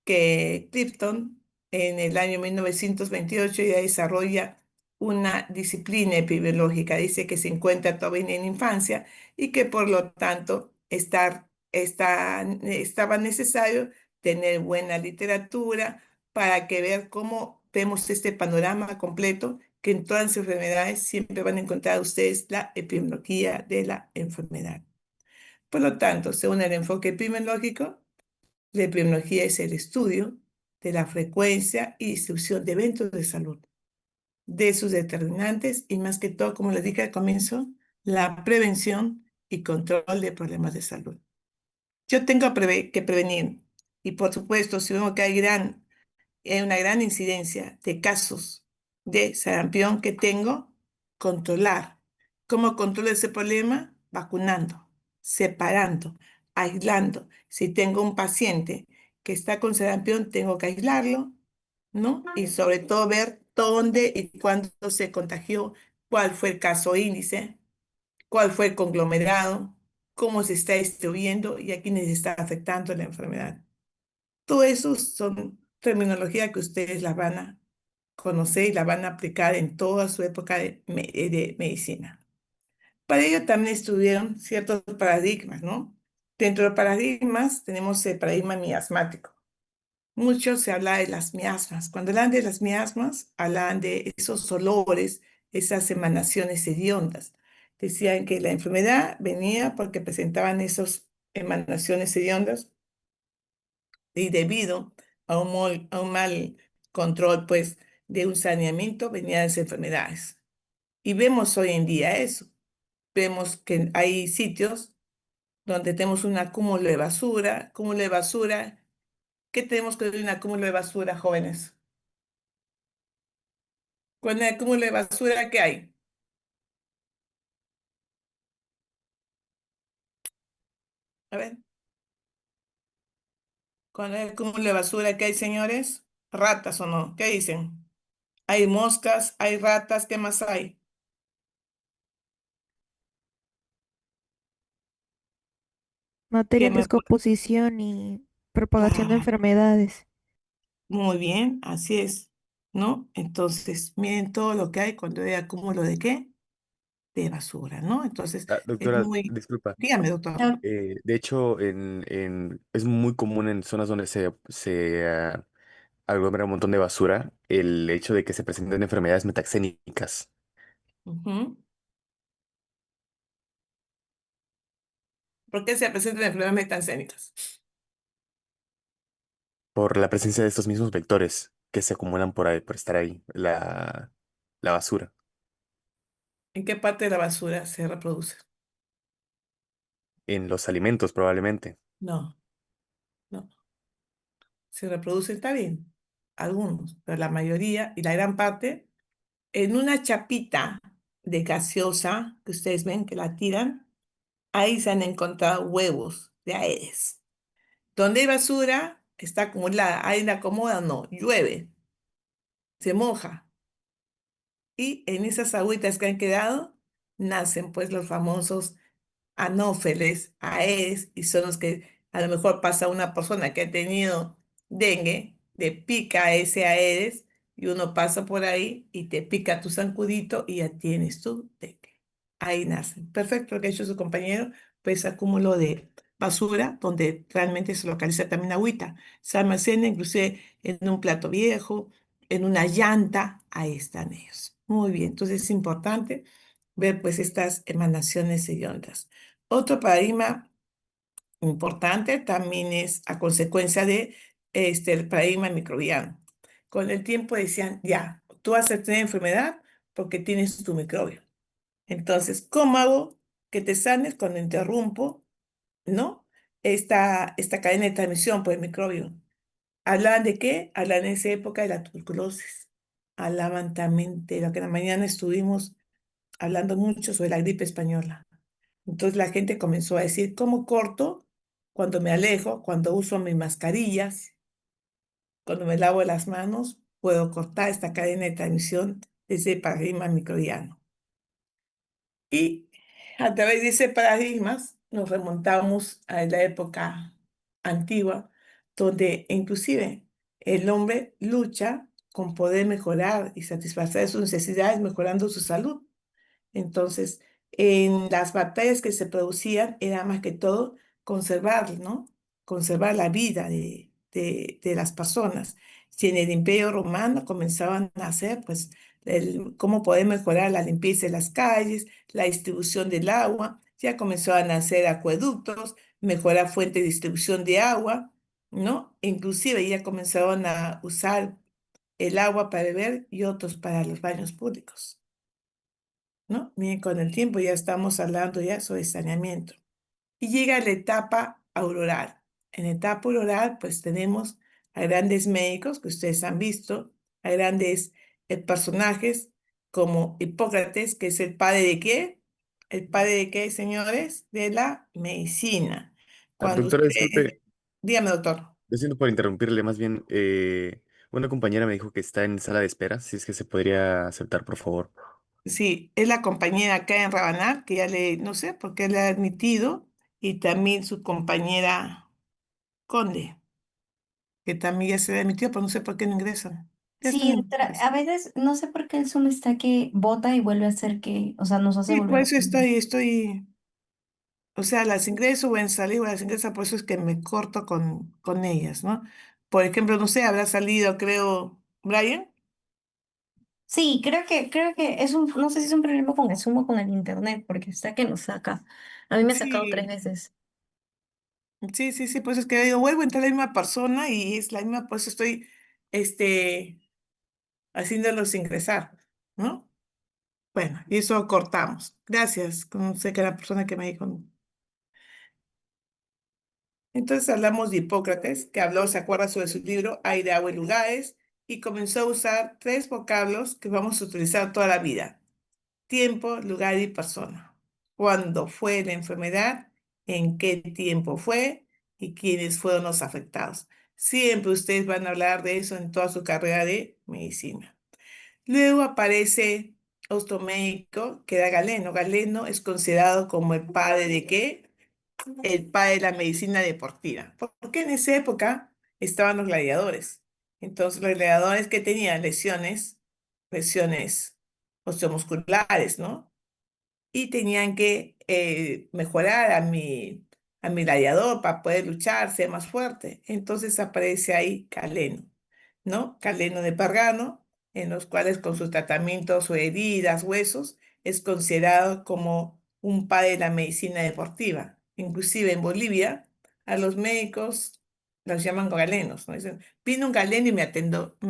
que Clifton en el año 1928 ya desarrolla una disciplina epidemiológica. Dice que se encuentra todavía en la infancia y que por lo tanto estaba necesario tener buena literatura para que ver cómo vemos este panorama completo, que en todas las enfermedades siempre van a encontrar ustedes la epidemiología de la enfermedad. Por lo tanto, según el enfoque epidemiológico, la epidemiología es el estudio de la frecuencia y distribución de eventos de salud, de sus determinantes y más que todo, como les dije al comienzo, la prevención y control de problemas de salud. Yo tengo que prevenir y por supuesto, si vemos que hay una gran incidencia de casos de sarampión que tengo, controlar. ¿Cómo controlo ese problema? Vacunando, separando, aislando. Si tengo un paciente que está con sarampión, tengo que aislarlo, ¿no? Y sobre todo ver dónde y cuándo se contagió, cuál fue el caso índice, cuál fue el conglomerado, cómo se está distribuyendo y a quiénes está afectando la enfermedad. Todo eso son terminología que ustedes la van a conocer y la van a aplicar en toda su época de medicina. Para ello también estudiaron ciertos paradigmas, ¿no? Dentro de los paradigmas tenemos el paradigma miasmático. Mucho se habla de las miasmas. Cuando hablan de las miasmas, hablan de esos olores, esas emanaciones hediondas. Decían que la enfermedad venía porque presentaban esas emanaciones hediondas y debido a un mal control, pues, de un saneamiento, venían las enfermedades. Y vemos hoy en día eso. Vemos que hay sitios donde tenemos un acúmulo de basura, ¿Qué tenemos con un acúmulo de basura, jóvenes? Con el acúmulo de basura, ¿qué hay? A ver, con el acúmulo de basura, ¿qué hay, señores? ¿Ratas o no? ¿Qué dicen? Hay moscas, hay ratas, ¿qué más hay? Materia ¿Qué en me... descomposición y propagación de Claro, enfermedades. muy bien, así es, ¿no? Entonces, miren todo lo que hay cuando hay acúmulo de ¿qué? De basura, ¿no? Entonces, Ah, es doctora, muy... disculpa. Dígame, doctor. De hecho, es muy común en zonas donde se aglomera un montón de basura el hecho de que se presenten enfermedades metaxénicas Ujú. ¿Por qué se presentan enfermedades metancénicas? por la presencia de estos mismos vectores que se acumulan por ahí, por estar ahí, la basura, ¿En qué parte de la basura se reproduce? en los alimentos probablemente. No, no. Se reproduce, está bien, algunos, pero la mayoría y la gran parte, en una chapita de gaseosa que ustedes ven que la tiran, ahí se han encontrado huevos de Aedes. Donde hay basura, está acumulada, ahí la acomoda, no, llueve, se moja. Y en esas agüitas que han quedado, nacen pues los famosos anófeles, Aedes, y son los que a lo mejor pasa una persona que ha tenido dengue, le pica a ese Aedes y uno pasa por ahí y te pica tu zancudito y ya tienes tu dengue. Ahí nacen. Perfecto lo que ha hecho su compañero, pues acúmulo de basura donde realmente se localiza también agüita. Se almacena inclusive en un plato viejo, en una llanta, ahí están ellos. Muy bien, entonces es importante ver pues estas emanaciones hediondas. Otro paradigma importante también es a consecuencia de el paradigma microbiano. Con el tiempo decían, ya, tú vas a tener enfermedad porque tienes tu microbio. Entonces, ¿cómo hago que te sanes cuando interrumpo, ¿no? Esta cadena de transmisión por el microbio. ¿Hablaban de qué? Hablaban en esa época de la tuberculosis. Hablaban también de lo que en la mañana estuvimos hablando mucho sobre la gripe española. Entonces la gente comenzó a decir, ¿cómo corto? Cuando me alejo, cuando uso mis mascarillas, cuando me lavo las manos, puedo cortar esta cadena de transmisión de ese paradigma microbiano. Y a través de ese paradigma nos remontamos a la época antigua, donde inclusive el hombre lucha con poder mejorar y satisfacer sus necesidades mejorando su salud. Entonces, en las batallas que se producían era más que todo conservar, ¿no? Conservar la vida de las personas. Si en el Imperio Romano comenzaban a hacer, pues, cómo poder mejorar la limpieza de las calles, la distribución del agua, ya comenzaban a hacer acueductos, mejorar fuente de distribución de agua, ¿no? Inclusive ya comenzaron a usar el agua para beber y otros para los baños públicos, ¿no? Miren, con el tiempo ya estamos hablando ya sobre saneamiento. Y llega la etapa auroral. En etapa auroral, pues tenemos a grandes médicos que ustedes han visto, a grandes personajes como Hipócrates, que es el padre de qué? ¿El padre de qué, señores? De la medicina. Cuando Doctora, ustedes... disculpe, Dígame, doctor. lo siento por interrumpirle, más bien, una compañera me dijo que está en sala de espera, si es que se podría aceptar, por favor. Sí, es la compañera acá en Rabanal, que ya le, no sé por qué le ha admitido, y también su compañera Conde, que también ya se le admitió, pero no sé por qué no ingresan. Ya están Sí, doctora, ingresados. a veces no sé por qué el Zoom está que bota y vuelve a hacer que, o sea, nos hace Sí, por volver a eso poner. o sea, las ingreso o en salir o las ingreso, por eso es que me corto con ellas, ¿no? Por ejemplo, no sé, habrá salido, creo, Brian. Sí, creo que es un, no sé si es un problema con el Zoom o con el internet, porque está que nos saca. A mí me ha sacado tres Sí, veces. sí, pues es que digo, vuelvo a entrar la misma persona y es la misma, pues estoy, este, haciéndolos ingresar, ¿no? Bueno, y eso cortamos. Gracias, sé que la persona que me dijo. Entonces hablamos de Hipócrates, que habló, se acuerda sobre su libro Aire, agua y lugares, y comenzó a usar tres vocablos que vamos a utilizar toda la vida: tiempo, lugar y persona. ¿Cuándo fue la enfermedad? ¿En qué tiempo fue? ¿Y quiénes fueron los afectados? Siempre ustedes van a hablar de eso en toda su carrera de medicina. Luego aparece otro médico que era Galeno. Galeno es considerado como el padre de qué? El padre de la medicina deportiva. Porque en esa época estaban los gladiadores. Entonces, los gladiadores que tenían lesiones osteomusculares, ¿no? Y tenían que mejorar a mi gladiador para poder luchar, ser más fuerte. Entonces aparece ahí Caleno, ¿no? Caleno de Pargano, en los cuales con sus tratamientos o heridas, huesos, es considerado como un padre de la medicina deportiva. Inclusive en Bolivia, a los médicos los llaman galenos, ¿no? Dicen, vino un galeno y me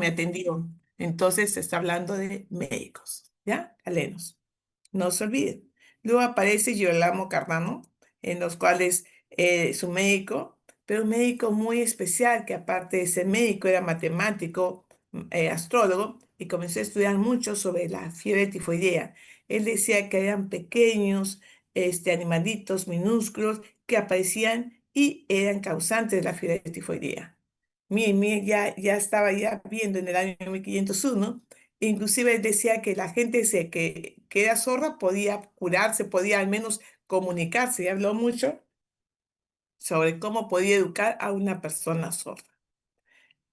atendió. Entonces se está hablando de médicos, ¿ya? Galenos. No se olviden. Luego aparece Girolamo Cardano, en los cuales es un médico, pero un médico muy especial, que aparte de ser médico era matemático, astrólogo, y comenzó a estudiar mucho sobre la fiebre tifoidea. Él decía que eran pequeños animalitos minúsculos que aparecían y eran causantes de la fiebre tifoidea. Miren, ya estaba ya viendo en el año 1501. Inclusive él decía que la gente que era sorda podía curarse, podía al menos comunicarse, y habló mucho sobre cómo podía educar a una persona sorda.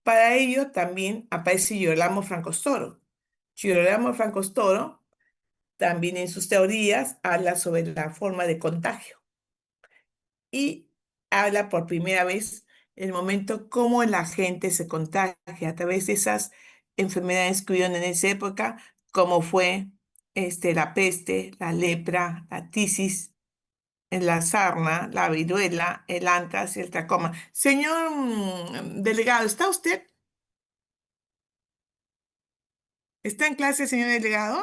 Para ello también aparece Girolamo Francostoro. Girolamo Francostoro también en sus teorías habla sobre la forma de contagio y habla por primera vez el momento cómo la gente se contagia a través de esas enfermedades que hubieron en esa época, como fue la peste, la lepra, la tisis, la sarna, la viruela, el antrax y el tracoma. Señor delegado, ¿está usted? ¿Está en clase, señor delegado?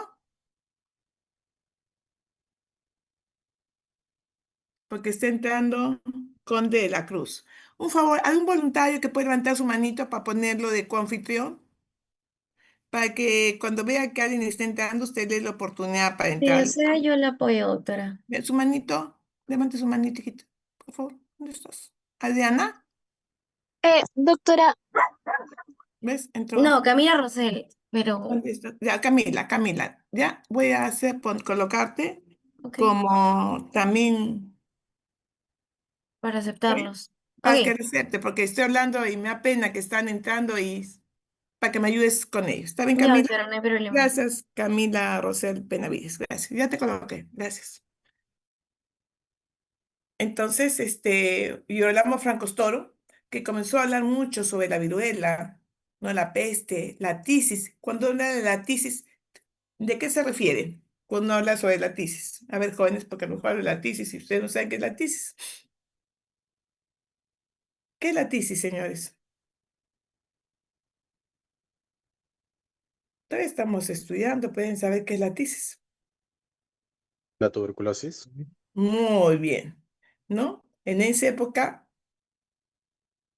Porque está entrando Conde de la Cruz. Un favor, ¿algún voluntario que pueda levantar su manito para ponerlo de coanfitrión? Para que cuando vea que alguien está entrando, usted le dé la oportunidad para Si entrar. desea, yo le apoyo, doctora. Ve su manito, levante su manito, hijito. Por favor, ¿dónde estás? Adriana, Doctora, ¿ves? Entró. No, Camila Rosel, pero, ¿Dónde está? Ya, Camila, ya voy a hacer, colocarte ok, como también para ¿eh? aceptarlos. Para que Ok, acepte, porque estoy hablando y me da pena que están entrando y para que me ayudes con ellos. ¿Está bien, ya, Camila? doctora, no hay problema. Gracias, Camila Rosel Benavides. Gracias. Ya te coloqué. Gracias. Entonces, Girolamo Francostoro, que comenzó a hablar mucho sobre la viruela, ¿no? La peste, la tisis. Cuando habla de la tisis, ¿de qué se refiere? cuando habla sobre la tisis. A ver, jóvenes, porque a lo mejor hablo de la tisis y ustedes no saben qué es la tisis. ¿Qué es la tisis, señores? Todavía estamos estudiando, pueden saber qué es la tisis. La tuberculosis. Muy bien, ¿no? En esa época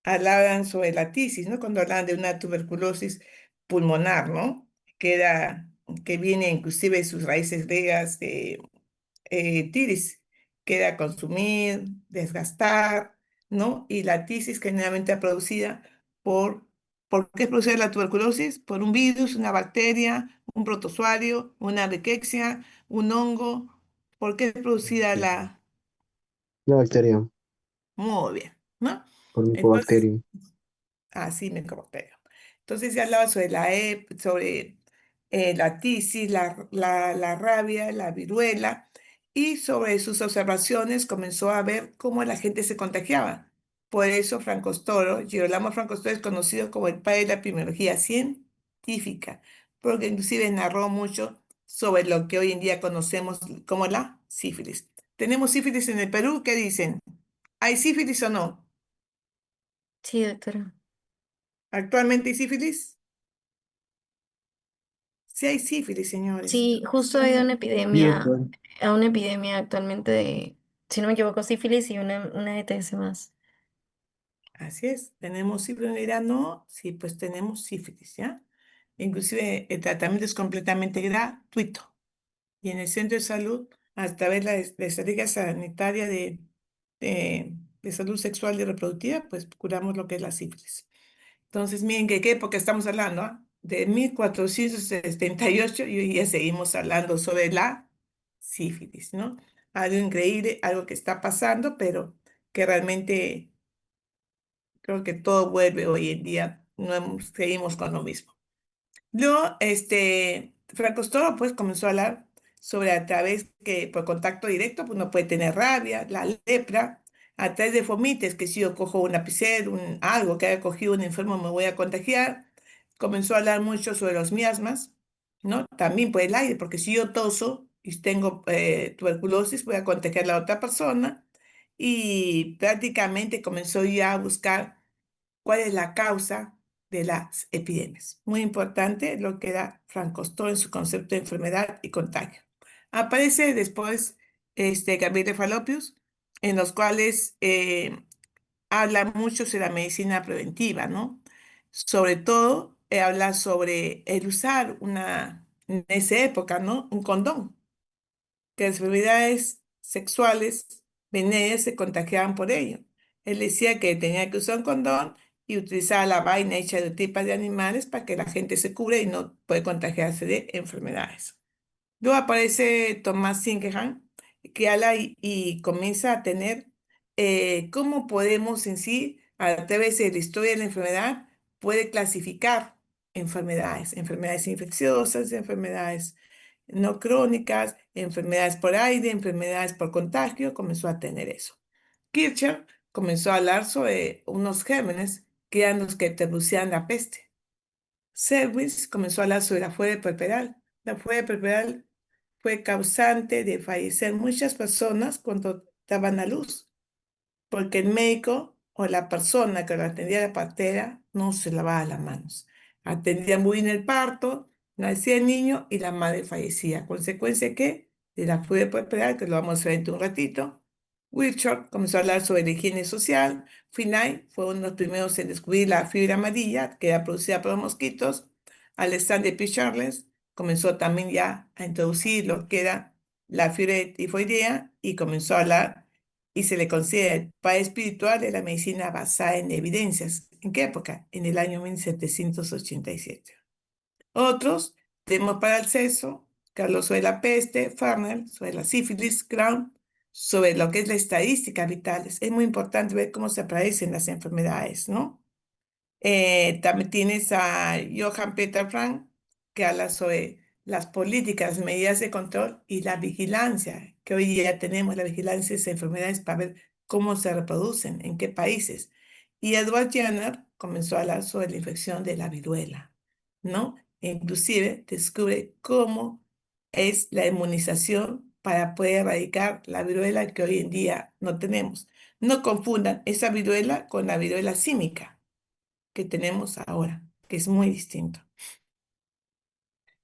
hablaban sobre la tisis, ¿no? Cuando hablaban de una tuberculosis pulmonar, ¿no? Que viene inclusive de sus raíces griegas de tiris, que era consumir, desgastar, ¿no? Y la tisis generalmente es producida por, ¿por qué es producida la tuberculosis? Por un virus, una bacteria, un protozoario, una rickettsia, un hongo. ¿Por qué es producida Bacteria. la... Una bacteria, Muy bien, ¿no? por Entonces, Mycobacterium. así me corté. Entonces ya hablaba sobre sobre la tisis, la rabia, la viruela, y sobre sus observaciones comenzó a ver cómo la gente se contagiaba. Por eso Franco Storo, Girolamo Franco Storo es conocido como el padre de la epidemiología científica, porque inclusive narró mucho sobre lo que hoy en día conocemos como la sífilis. ¿Tenemos sífilis en el Perú? ¿Qué dicen? ¿Hay sífilis o no? Sí, doctora. ¿Actualmente hay sífilis? Sí hay sífilis, señores. Sí, justo hay Sí, doctor. una epidemia actualmente de, si no me equivoco, sífilis y una ETS más. Así es. ¿Tenemos sífilis? Me dirán, no, sí, pues tenemos sífilis, ¿ya? Inclusive el tratamiento es completamente gratuito. Y en el centro de salud, a través de la estrategia sanitaria de salud sexual y reproductiva, pues curamos lo que es la sífilis. Entonces, miren que qué época estamos hablando, ¿ah? De 1478 y hoy ya seguimos hablando sobre la sífilis, ¿no? Algo increíble, algo que está pasando, pero que realmente creo que todo vuelve hoy en día, no seguimos con lo mismo. Luego, Franco Storo, pues, comenzó a hablar sobre a través que por contacto directo, pues, uno puede tener rabia, la lepra, a través de fomites, que si yo cojo un lapicero, algo que haya cogido un enfermo me voy a contagiar. Comenzó a hablar mucho sobre los miasmas, ¿no? También por el aire, porque si yo toso y tengo tuberculosis, voy a contagiar a la otra persona. Y prácticamente comenzó ya a buscar cuál es la causa de las epidemias. Muy importante lo que da Franco Storo en su concepto de enfermedad y contagio. Aparece después Gabriele Fallopius, en los cuales habla mucho sobre la medicina preventiva, ¿no? Sobre todo habla sobre el usar en esa época, ¿no? Un condón, que las enfermedades sexuales venéreas se contagiaban por ello. Él decía que tenía que usar un condón y utilizar la vaina hecha de tripas de animales para que la gente se cubra y no puede contagiarse de enfermedades. Luego aparece Thomas Singerhan, que habla y comienza a tener cómo podemos en sí, a través de la historia de la enfermedad, puede clasificar enfermedades infecciosas, enfermedades no crónicas, enfermedades por aire, enfermedades por contagio, comenzó a tener eso. Kircher comenzó a hablar sobre unos gérmenes que eran los que producían la peste. Selwyn comenzó a hablar sobre la fiebre puerperal. La fiebre puerperal fue causante de fallecer muchas personas cuando daban a luz, porque el médico o la persona que lo atendía la partera no se lavaba las manos. Atendía muy bien el parto, nacía el niño y la madre fallecía. ¿Consecuencia qué? De la fiebre puerperal, que lo vamos a ver dentro de un ratito. Wiltshire comenzó a hablar sobre la higiene social. Finay fue uno de los primeros en descubrir la fiebre amarilla, que era producida por los mosquitos. Alexander P. Charles comenzó también ya a introducir lo que era la fiebre tifoidea y comenzó a hablar y se le considera el padre espiritual de la medicina basada en evidencias. ¿En qué época? En el año 1787. Otros, tenemos Paracelso, Carlos sobre la peste, Farnell, sobre la sífilis, Crown, sobre lo que es la estadística vitales. Es muy importante ver cómo se aparecen las enfermedades, ¿no? También tienes a Johann Peter Frank, que habla sobre las políticas, medidas de control y la vigilancia, que hoy día tenemos la vigilancia de esas enfermedades para ver cómo se reproducen, en qué países. Y Edward Jenner comenzó a hablar sobre la infección de la viruela, ¿no? E inclusive descubre cómo es la inmunización para poder erradicar la viruela que hoy en día no tenemos. No confundan esa viruela con la viruela símica que tenemos ahora, que es muy distinto.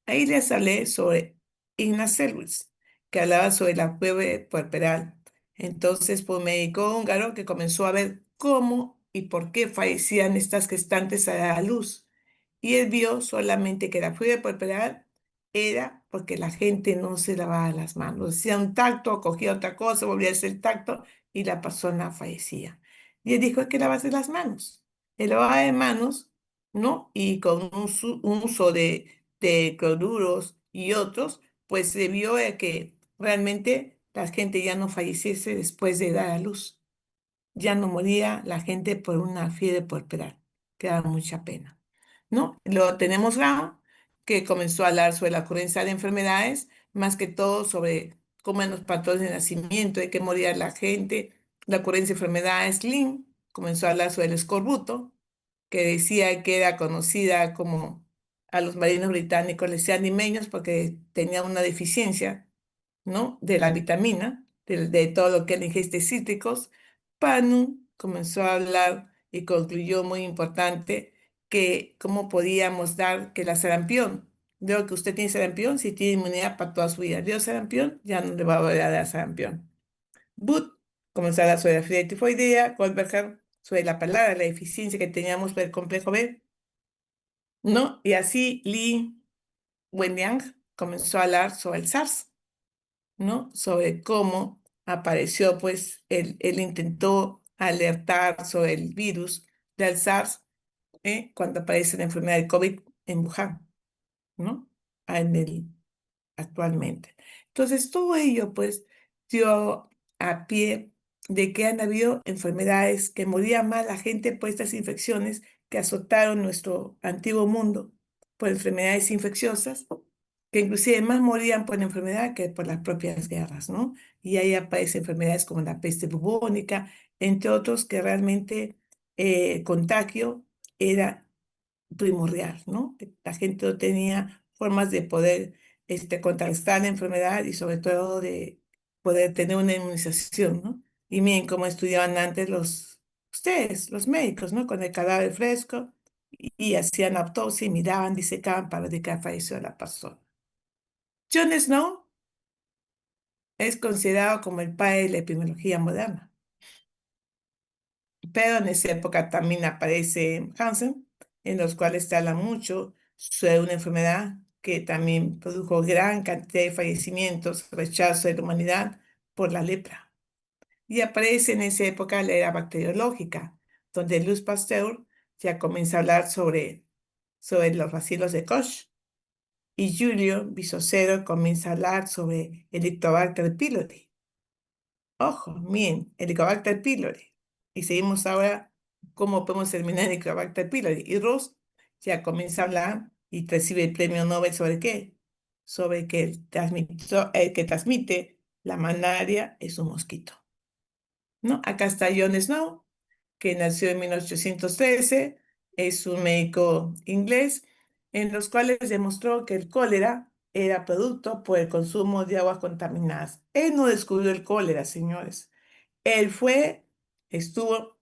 Ahí les hablé sobre Ignaz Servius, que hablaba sobre la fiebre puerperal. Entonces, fue un médico húngaro que comenzó a ver cómo y por qué fallecían estas gestantes a la luz. Y él vio solamente que la fiebre puerperal era porque la gente no se lavaba las manos. Hacía un tacto, cogía otra cosa, volvía a hacer el tacto y la persona fallecía. Y él dijo, hay que lavarse las manos. El lavado de manos, ¿no? Y con un uso de cloruros y otros, pues se vio que realmente la gente ya no falleciese después de dar a luz. Ya no moría la gente por una fiebre puerperal, que da mucha pena, ¿no? Lo tenemos Brown, que comenzó a hablar sobre la ocurrencia de enfermedades, más que todo sobre cómo en los patrones de nacimiento, de que moría la gente, la ocurrencia de enfermedades. Lynn comenzó a hablar sobre el escorbuto, que decía que era conocida como a los marinos británicos les decían limeños porque tenía una deficiencia, ¿no? De la vitamina, de todo lo que era ingestes cítricos. Panu comenzó a hablar y concluyó muy importante que cómo podíamos dar que la sarampión, luego que usted tiene sarampión, si tiene inmunidad para toda su vida, dio sarampión, ya no le va a volver a dar sarampión. Booth comenzó a hablar sobre la fiebre tifoidea, Goldberger sobre la palabra, la deficiencia que teníamos por el complejo B, ¿no? Y así Li Wenliang comenzó a hablar sobre el SARS, ¿no? Sobre cómo apareció, pues, él intentó alertar sobre el virus del SARS, cuando aparece la enfermedad de COVID en Wuhan, ¿no? En el, actualmente. Entonces, todo ello, pues, dio a pie de que han habido enfermedades que moría más la gente por estas infecciones que azotaron nuestro antiguo mundo por enfermedades infecciosas, que inclusive más morían por la enfermedad que por las propias guerras, ¿no? Y ahí aparecen enfermedades como la peste bubónica, entre otros, que realmente el contagio era primordial, ¿no? La gente no tenía formas de poder contrarrestar la enfermedad y sobre todo de poder tener una inmunización, ¿no? Y miren cómo estudiaban antes ustedes, los médicos, ¿no? Con el cadáver fresco y hacían autopsia y miraban, disecaban para ver que falleció la persona. John Snow es considerado como el padre de la epidemiología moderna. Pero en esa época también aparece Hansen, en los cuales se habla mucho sobre una enfermedad que también produjo gran cantidad de fallecimientos, rechazo de la humanidad por la lepra. Y aparece en esa época la era bacteriológica, donde Louis Pasteur ya comienza a hablar sobre los bacilos de Koch. Y Julio Visocero comienza a hablar sobre Helicobacter pylori. Ojo, miren, Helicobacter pylori. Y seguimos ahora cómo podemos eliminar Helicobacter pylori. Y Ross ya comienza a hablar y recibe el premio Nobel sobre qué? Sobre que el que transmite la malaria es un mosquito, ¿no? Acá está John Snow, que nació en 1813, es un médico inglés, en los cuales demostró que el cólera era producto por el consumo de aguas contaminadas. Él no descubrió el cólera, señores. Él estuvo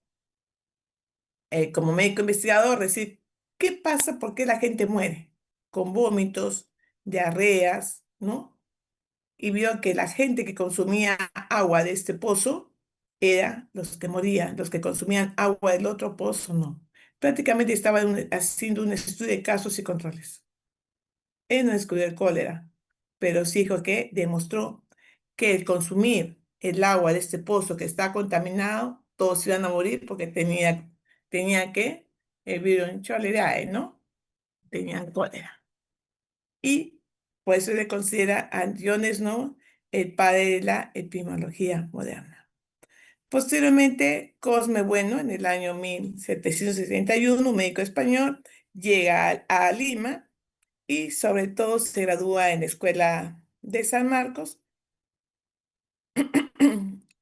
como médico investigador, decir, ¿qué pasa? ¿Por qué la gente muere? Con vómitos, diarreas, ¿no? Y vio que la gente que consumía agua de este pozo eran los que morían, los que consumían agua del otro pozo, no. Prácticamente estaba haciendo un estudio de casos y controles. Él no descubrió el cólera, pero sí dijo que demostró que el consumir el agua de este pozo que está contaminado, todos iban a morir porque tenía que el virus en cholerae, ¿no? Tenían cólera. Y por eso le considera a John Snow el padre de la epidemiología moderna. Posteriormente, Cosme Bueno, en el año 1771, un médico español, llega a Lima y sobre todo se gradúa en la Escuela de San Marcos.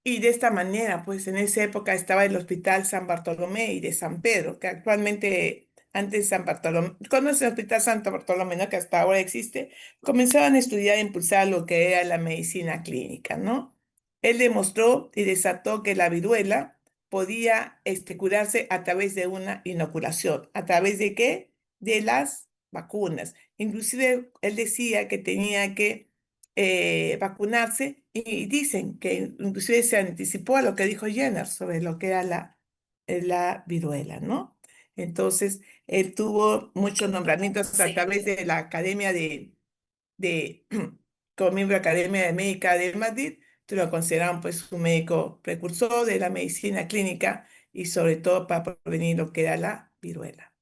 Y de esta manera, pues en esa época estaba el Hospital San Bartolomé y de San Pedro, que actualmente antes de San Bartolomé, cuando es el Hospital Santo Bartolomé, ¿no? Que hasta ahora existe, comenzaban a estudiar e impulsar lo que era la medicina clínica, ¿no? Él demostró y desató que la viruela podía curarse a través de una inoculación. ¿A través de qué? De las vacunas. Inclusive él decía que tenía que vacunarse y dicen que inclusive se anticipó a lo que dijo Jenner sobre lo que era la viruela, ¿no? Entonces, él tuvo muchos nombramientos a través de la Academia de como miembro de la Academia Médica de Madrid, que lo consideraban pues un médico precursor de la medicina clínica y sobre todo para prevenir lo que era la viruela.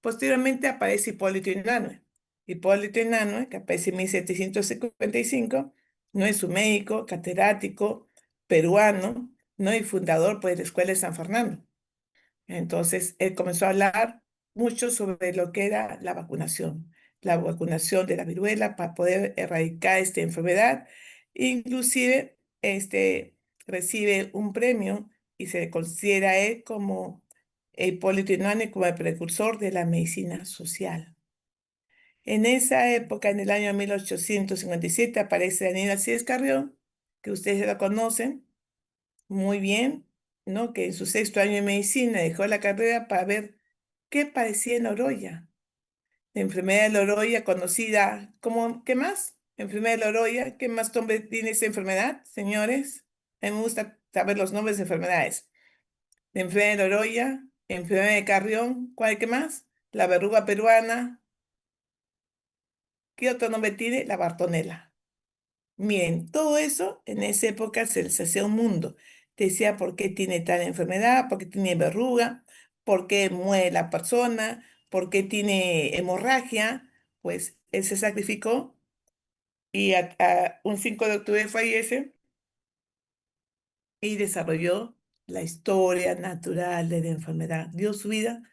Posteriormente aparece Hipólito Unanue. Hipólito Unanue, que aparece en 1755, no es un médico, catedrático, peruano, ¿no? Y fundador pues, de la Escuela de San Fernando. Entonces, él comenzó a hablar mucho sobre lo que era la vacunación de la viruela para poder erradicar esta enfermedad. Inclusive, recibe un premio y se le considera a él como Hipólito Unanue como el precursor de la medicina social. En esa época, en el año 1857, aparece Daniel Alcides Carrión, que ustedes ya lo conocen muy bien, ¿no? Que en su sexto año de medicina dejó la carrera para ver qué padecía en Oroya. La enfermedad de Loroya, conocida como, ¿qué más? Enfermedad de Loroya, ¿qué más nombre tiene esa enfermedad, señores? A mí me gusta saber los nombres de enfermedades. La enfermedad de Loroya, enfermedad de Carrión, ¿cuál qué más? La verruga peruana. ¿Qué otro nombre tiene? La Bartonella. Bien, todo eso en esa época se les hacía un mundo. Decía por qué tiene tal enfermedad, por qué tiene verruga, por qué muere la persona, por qué tiene hemorragia. Pues él se sacrificó y un 5 de octubre fallece y desarrolló la historia natural de la enfermedad. Dio su vida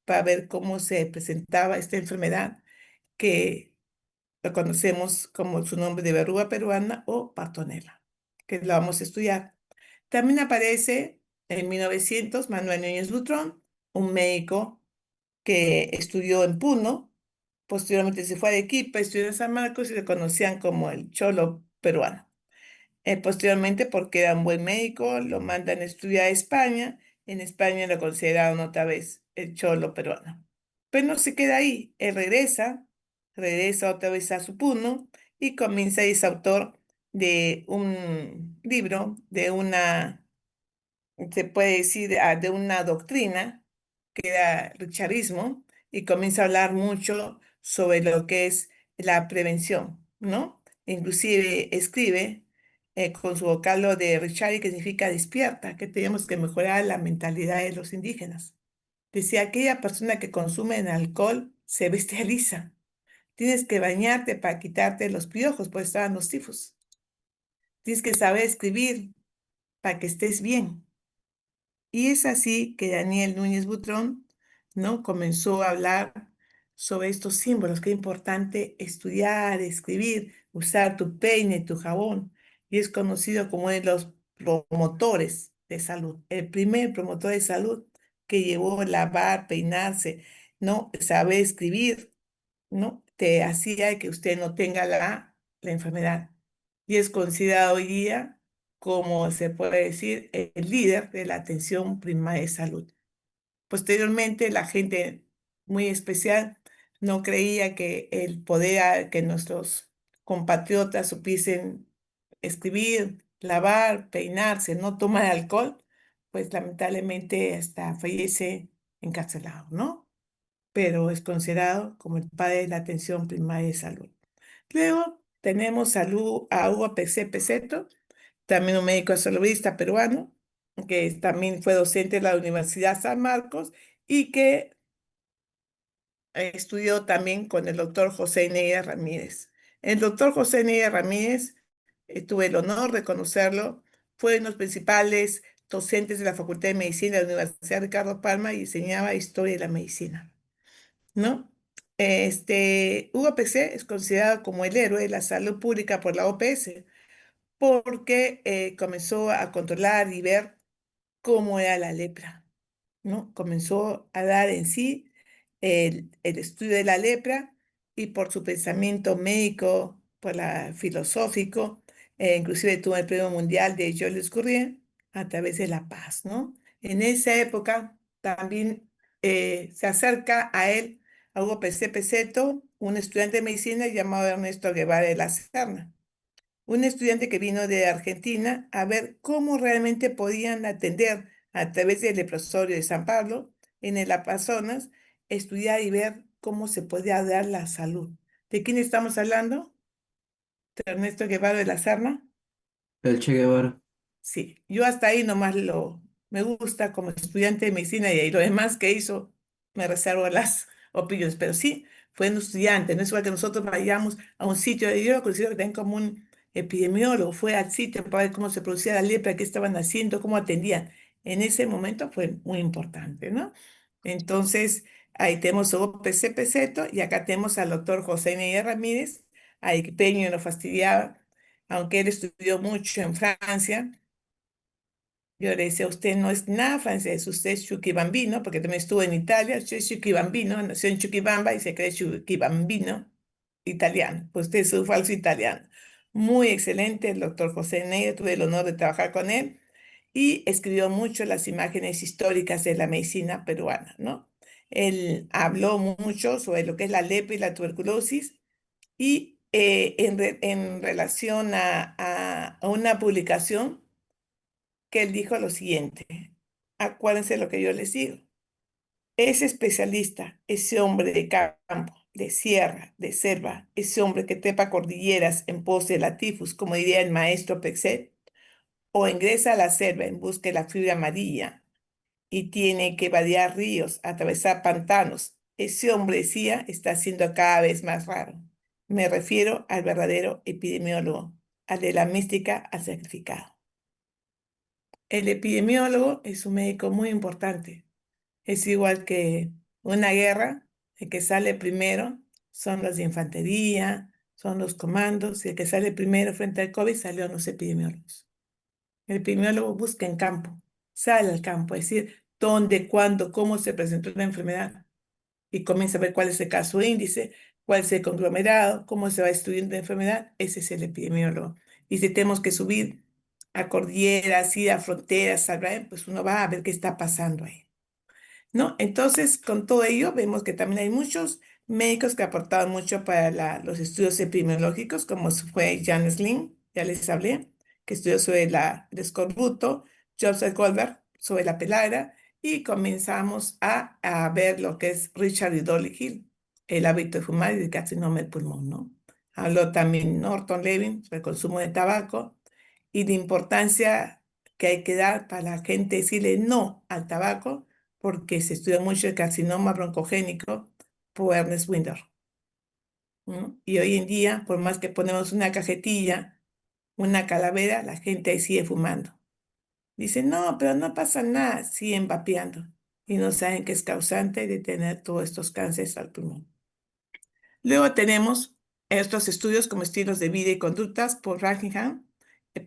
para ver cómo se presentaba esta enfermedad que lo conocemos como su nombre de verruga peruana o Bartonella, que la vamos a estudiar. También aparece en 1900 Manuel Núñez Butrón, un médico que estudió en Puno, posteriormente se fue a Arequipa, estudió en San Marcos y le conocían como el cholo peruano. Posteriormente, porque era un buen médico, lo mandan a estudiar a España. En España lo consideraron otra vez el cholo peruano. Pero no se queda ahí, él regresa otra vez a su Puno y comienza y es autor de un libro, se puede decir, de una doctrina que era el charismo y comienza a hablar mucho sobre lo que es la prevención, ¿no? Inclusive escribe con su vocablo de Richari, que significa despierta, que tenemos que mejorar la mentalidad de los indígenas. Decía, aquella persona que consume el alcohol se bestializa. Tienes que bañarte para quitarte los piojos, pues estaban los tifus. Tienes que saber escribir para que estés bien. Y es así que Daniel Núñez Butrón, ¿no? Comenzó a hablar sobre estos símbolos, que es importante estudiar, escribir, usar tu peine, tu jabón. Y es conocido como uno de los promotores de salud, el primer promotor de salud que llevó lavar, peinarse, ¿no? Saber escribir, ¿no? Te hacía que usted no tenga la enfermedad. Y es considerado hoy día, como se puede decir, el líder de la atención primaria de salud. Posteriormente, la gente muy especial no creía que el poder que nuestros compatriotas supiesen escribir, lavar, peinarse, no tomar alcohol, pues lamentablemente hasta fallece encarcelado, ¿no? Pero es considerado como el padre de la atención primaria de salud. Luego tenemos a Hugo P.C. Peseto, también un médico saludista peruano, que también fue docente de la Universidad San Marcos y que estudió también con el doctor José Neira Ramírez. El doctor José Neira Ramírez, tuve el honor de conocerlo, fue uno de los principales docentes de la Facultad de Medicina de la Universidad Ricardo Palma y enseñaba historia de la medicina, ¿no? Hugo PC es considerado como el héroe de la salud pública por la OPS, porque comenzó a controlar y ver cómo era la lepra, ¿no? Comenzó a dar en sí el estudio de la lepra y por su pensamiento médico, por la filosófico, inclusive tuvo el premio mundial de Jules Courrier a través de la paz, ¿no? En esa época también se acerca a él a Hugo P. C. Peseto, un estudiante de medicina llamado Ernesto Guevara de la Serna, un estudiante que vino de Argentina a ver cómo realmente podían atender a través del leprosorio de San Pablo en el Amazonas, estudiar y ver cómo se podía dar la salud. ¿De quién estamos hablando? ¿De Ernesto Guevara de la Serna? El Che Guevara. Sí, yo hasta ahí nomás me gusta como estudiante de medicina y lo demás que hizo me reservo las opiniones, pero sí, fue un estudiante, no es igual que nosotros vayamos a un sitio, yo considero que también como un epidemiólogo, fue al sitio para ver cómo se producía la lepra, qué estaban haciendo, cómo atendían. En ese momento fue muy importante, ¿no? Entonces, ahí tenemos a Hugo P.C. Peseto y acá tenemos al doctor José Miguel Ramírez, a Peño lo fastidiaba, aunque él estudió mucho en Francia. Yo le decía, usted no es nada francés, usted es Chuquibambino, porque también estuvo en Italia, usted es Chuquibambino, nació en Chuquibamba y se cree Chuquibambino italiano, pues usted es un falso italiano. Muy excelente el doctor José Neira, tuve el honor de trabajar con él y escribió mucho las imágenes históricas de la medicina peruana, ¿no? Él habló mucho sobre lo que es la lepra y la tuberculosis y en relación a una publicación que él dijo lo siguiente, acuérdense lo que yo les digo, ese especialista, ese hombre de campo, de sierra, de selva, ese hombre que trepa cordilleras en pos de la tifus, como diría el maestro Pexet, o ingresa a la selva en busca de la fibra amarilla y tiene que vadear ríos, atravesar pantanos, ese hombre decía está siendo cada vez más raro. Me refiero al verdadero epidemiólogo, al de la mística al sacrificado. El epidemiólogo es un médico muy importante. Es igual que una guerra, el que sale primero son los de infantería, son los comandos, y el que sale primero frente al COVID salió los epidemiólogos. El epidemiólogo busca en campo, sale al campo, es decir, dónde, cuándo, cómo se presentó la enfermedad y comienza a ver cuál es el caso índice, cuál es el conglomerado, cómo se va estudiando la enfermedad, ese es el epidemiólogo. Y si tenemos que subir a cordilleras, ir a fronteras, pues uno va a ver qué está pasando ahí, ¿no? Entonces, con todo ello, vemos que también hay muchos médicos que aportaron mucho para los estudios epidemiológicos, como fue Jan Sling, ya les hablé, que estudió sobre el escorbuto, Joseph Goldberg sobre la peladra, y comenzamos a ver lo que es Richard y Dolly Hill, el hábito de fumar y el carcinoma del pulmón, ¿no? Habló también Norton Levin sobre el consumo de tabaco y la importancia que hay que dar para la gente decirle no al tabaco, porque se estudia mucho el carcinoma broncogénico por Ernest Winder, ¿no? Y hoy en día, por más que ponemos una cajetilla, una calavera, la gente ahí sigue fumando. Dice, no, pero no pasa nada, siguen vapeando y no saben que es causante de tener todos estos cánceres al pulmón. Luego tenemos estos estudios como estilos de vida y conductas por Rockingham,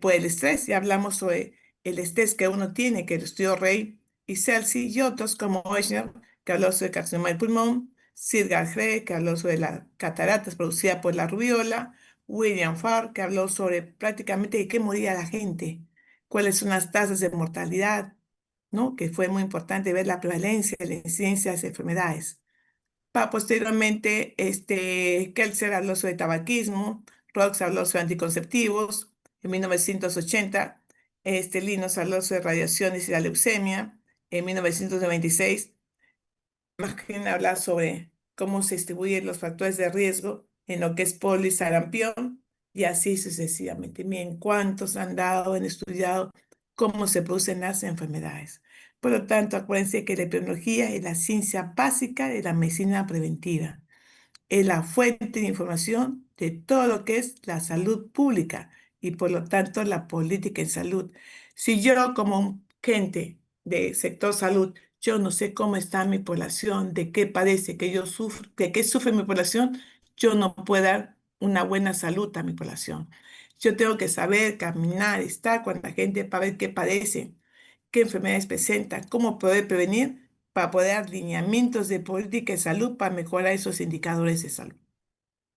por el estrés. Ya hablamos sobre el estrés que uno tiene, que lo estudió Rey y Celsi, y otros como Ochner, que habló sobre el carcinoma del pulmón, Sir Gargrey, que habló sobre las cataratas producidas por la rubiola, William Farr, que habló sobre prácticamente de qué moría la gente, cuáles son las tasas de mortalidad, ¿no? Que fue muy importante ver la prevalencia, la incidencia de las enfermedades. Posteriormente, Kelser habló sobre tabaquismo, Rox habló sobre anticonceptivos, en 1980, Linus habló sobre radiaciones y la leucemia, en 1996, McKenna habla sobre cómo se distribuyen los factores de riesgo en lo que es polio y sarampión, y así sucesivamente. Miren cuántos han dado, han estudiado cómo se producen las enfermedades. Por lo tanto, acuérdense que la epidemiología es la ciencia básica de la medicina preventiva. Es la fuente de información de todo lo que es la salud pública y por lo tanto la política en salud. Si yo como gente de sector salud, yo no sé cómo está mi población, de qué padece, que yo sufro, de qué sufre mi población, yo no puedo dar una buena salud a mi población. Yo tengo que saber caminar, estar con la gente para ver qué padece, qué enfermedades presenta, cómo poder prevenir para poder dar lineamientos de política de salud para mejorar esos indicadores de salud,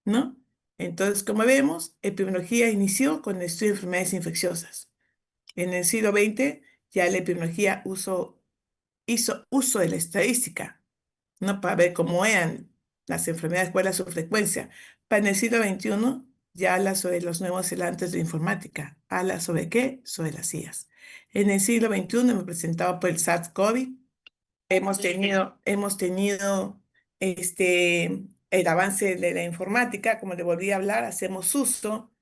¿no? Entonces, como vemos, epidemiología inició con el estudio de enfermedades infecciosas. En el siglo XX ya la epidemiología hizo uso de la estadística, ¿no? Para ver cómo eran las enfermedades, cuál era su frecuencia. Para en el siglo XXI ya habla sobre los nuevos adelantos de informática. ¿Habla sobre qué? Sobre las IAs. En el siglo XXI me presentaba por el SARS-CoV. Hemos tenido el avance de la informática, como le volví a hablar, hacemos uso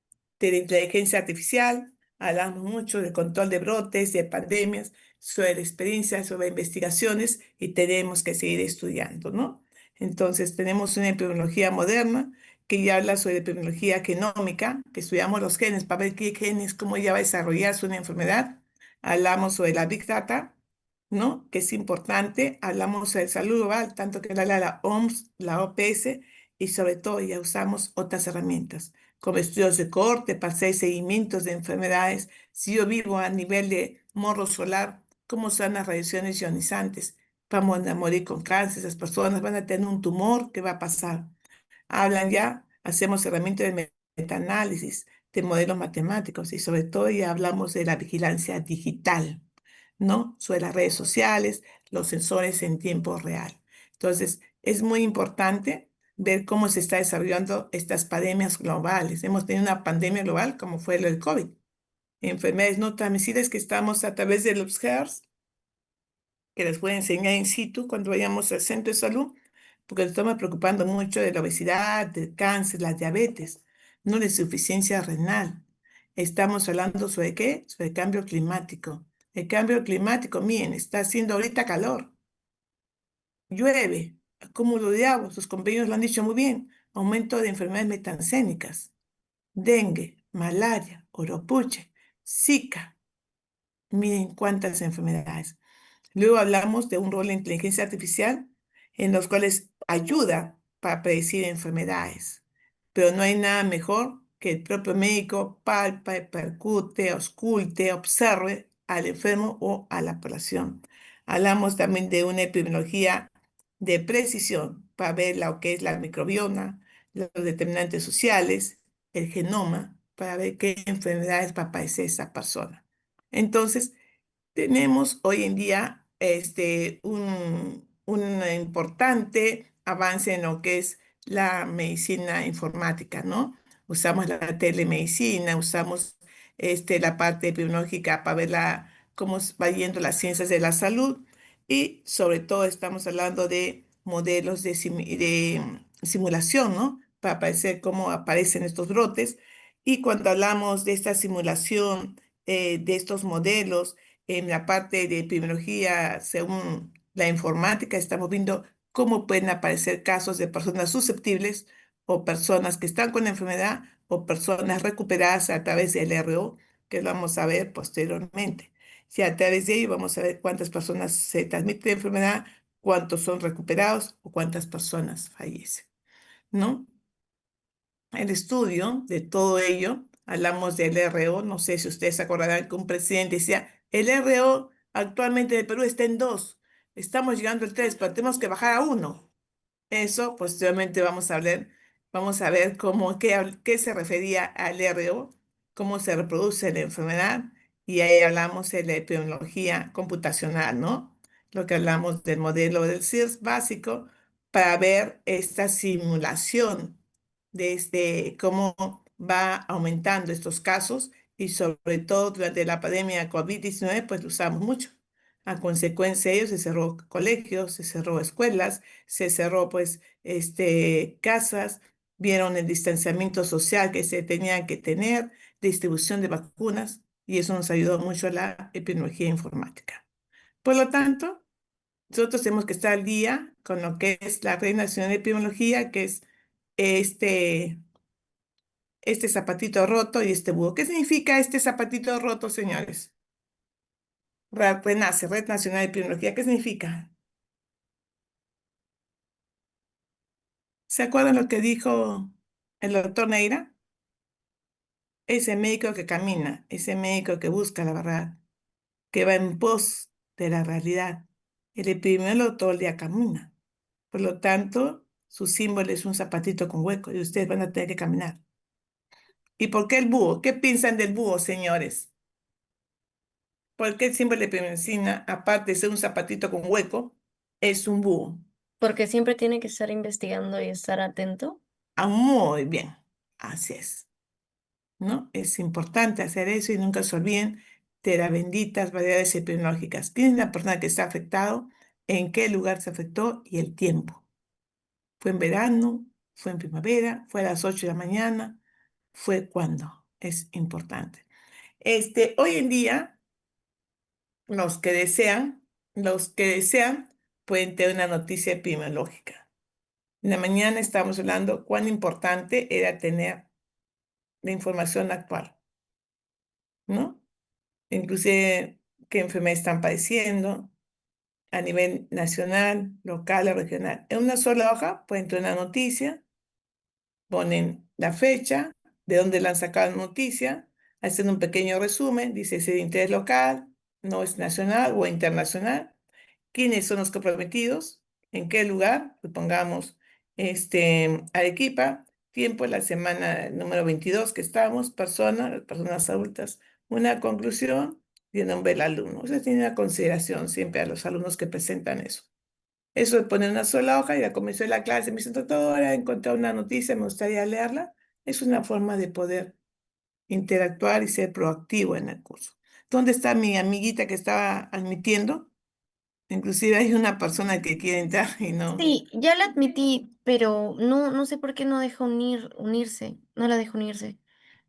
de la inteligencia artificial, hablamos mucho del control de brotes, de pandemias, sobre la experiencia, sobre investigaciones y tenemos que seguir estudiando, ¿no? Entonces tenemos una epidemiología moderna que ya habla sobre epidemiología genómica, que estudiamos los genes para ver qué genes, cómo ya va a desarrollarse una enfermedad. Hablamos sobre la Big Data, ¿no? Que es importante. Hablamos de salud global, tanto que la OMS, la OPS, y sobre todo ya usamos otras herramientas, como estudios de cohorte para hacer seguimientos de enfermedades. Si yo vivo a nivel de morro solar, ¿cómo son las radiaciones ionizantes? Vamos a morir con cáncer, esas personas van a tener un tumor, ¿qué va a pasar? Hablan ya, hacemos herramientas de metaanálisis, de modelos matemáticos y sobre todo ya hablamos de la vigilancia digital, ¿no? Sobre las redes sociales, los sensores en tiempo real. Entonces, es muy importante ver cómo se está desarrollando estas pandemias globales. Hemos tenido una pandemia global como fue el COVID. Enfermedades no transmisibles que estamos a través de los HERS, que les voy a enseñar in situ cuando vayamos al centro de salud, porque nos estamos preocupando mucho de la obesidad, del cáncer, la diabetes, no de insuficiencia renal. Estamos hablando sobre qué? Sobre el cambio climático. El cambio climático, miren, está haciendo ahorita calor, llueve, acúmulo de agua, sus compañeros lo han dicho muy bien, aumento de enfermedades metancénicas, dengue, malaria, oropuche, Zika, miren cuántas enfermedades. Luego hablamos de un rol de inteligencia artificial en los cuales ayuda para predecir enfermedades, pero no hay nada mejor que el propio médico palpa, percute, ausculte, observe al enfermo o a la población. Hablamos también de una epidemiología de precisión para ver lo que es la microbioma, los determinantes sociales, el genoma, para ver qué enfermedades va a padecer esa persona. Entonces, tenemos hoy en día un importante avance en lo que es la medicina informática, ¿no? Usamos la telemedicina, usamos la parte epidemiológica para ver cómo va yendo las ciencias de la salud y sobre todo estamos hablando de modelos de simulación, ¿no? Para parecer cómo aparecen estos brotes. Y cuando hablamos de esta simulación, de estos modelos, en la parte de epidemiología, según la informática, estamos viendo cómo pueden aparecer casos de personas susceptibles o personas que están con la enfermedad o personas recuperadas a través del RO, que lo vamos a ver posteriormente. Si a través de ello vamos a ver cuántas personas se transmite la enfermedad, cuántos son recuperados o cuántas personas fallecen, ¿no? El estudio de todo ello, hablamos del RO, no sé si ustedes se acordarán que un presidente decía, el RO actualmente de Perú está en 2, estamos llegando al 3, pero tenemos que bajar a 1. Eso posteriormente vamos a ver qué se refería al RO, cómo se reproduce la enfermedad, y ahí hablamos de la epidemiología computacional, ¿no? Lo que hablamos del modelo del CIRS básico para ver esta simulación de cómo va aumentando estos casos y sobre todo durante la pandemia COVID-19, pues lo usamos mucho. A consecuencia de ello se cerró colegios, se cerró escuelas, se cerró pues casas, vieron el distanciamiento social que se tenía que tener, distribución de vacunas y eso nos ayudó mucho a la epidemiología informática. Por lo tanto, nosotros tenemos que estar al día con lo que es la Red Nacional de Epidemiología, que es este, este zapatito roto y este búho. ¿Qué significa este zapatito roto, señores? RENACE, Red Nacional de Epidemiología. ¿Qué significa? ¿Se acuerdan lo que dijo el doctor Neira? Ese médico que camina, ese médico que busca la verdad, que va en pos de la realidad, El epidemiólogo todo el día camina. Por lo tanto, su símbolo es un zapatito con hueco y ustedes van a tener que caminar. ¿Y por qué el búho? ¿Qué piensan del búho, señores? ¿Por qué el símbolo de epimedicina, aparte de ser un zapatito con hueco, es un búho? Porque siempre tiene que estar investigando y estar atento. Ah, muy bien, así es, ¿no? Es importante hacer eso y nunca se olviden de las benditas variedades epidemiológicas. ¿Quién es la persona que está afectado? ¿En qué lugar se afectó? Y el tiempo. ¿Fue en verano? ¿Fue en primavera? ¿Fue a las 8 de la mañana? ¿Fue cuándo? Es importante. Hoy en día, los que desean, los que desean pueden tener una noticia epidemiológica. En la mañana estábamos hablando cuán importante era tener la información actual, ¿no? Inclusive qué enfermedades están padeciendo a nivel nacional, local o regional. En una sola hoja pueden tener una noticia, ponen la fecha, de dónde la han sacado la noticia, hacen un pequeño resumen, dice si es de interés local, no es nacional o internacional, quiénes son los comprometidos, en qué lugar, pongamos Arequipa, tiempo, la semana número 22 que estamos, personas adultas, una conclusión y el nombre del alumno. O sea, tiene una consideración siempre a los alumnos que presentan eso. Eso de poner una sola hoja, ya comenzó la clase, me dice, doctora, he encontrado una noticia, me gustaría leerla. Es una forma de poder interactuar y ser proactivo en el curso. ¿Dónde está mi amiguita que estaba admitiendo? Inclusive hay una persona que quiere entrar y no, Sí, ya la admití, pero no sé por qué no deja unirse. No la deja unirse.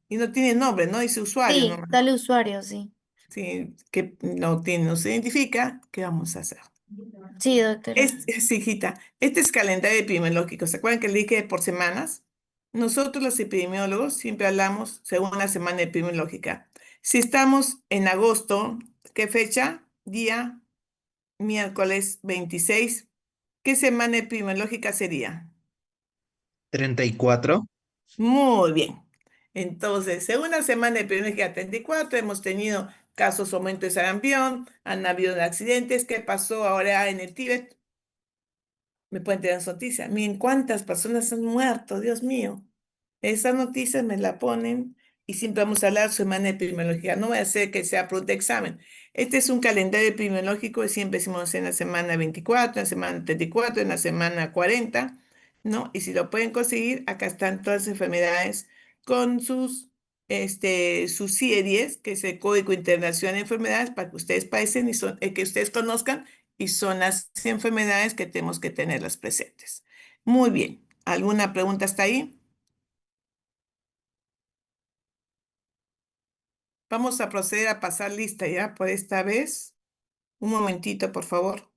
y no tiene nombre, no dice usuario Sí, nomás. dale usuario, sí. Sí, que no tiene, no se identifica, ¿qué vamos a hacer? Sí, doctora. Sí, hijita, este es calendario epidemiológico. ¿Se acuerdan que le dije por semanas? Nosotros los epidemiólogos siempre hablamos según la semana epidemiológica. Si estamos en agosto, ¿qué fecha? Día miércoles 26. ¿Qué semana epidemiológica sería? 34. Muy bien. Entonces, según la semana epidemiológica 34, hemos tenido casos aumento de sarampión, han habido accidentes. ¿Qué pasó ahora en el Tíbet? Me pueden tener noticias. Miren cuántas personas han muerto, Dios mío. Esa noticia me la ponen y siempre vamos a hablar de semana epidemiológica. No voy a hacer que sea pregunta de examen. Este es un calendario epidemiológico y siempre decimos en la semana 24, en la semana 34, en la semana 40, ¿no? Y si lo pueden conseguir, acá están todas las enfermedades con sus series, que es el Código Internacional de Enfermedades, para que ustedes padecen y que ustedes conozcan, y son las enfermedades que tenemos que tenerlas presentes. Muy bien. ¿Alguna pregunta hasta ahí? Vamos a proceder a pasar lista ya por esta vez. Un momentito, por favor.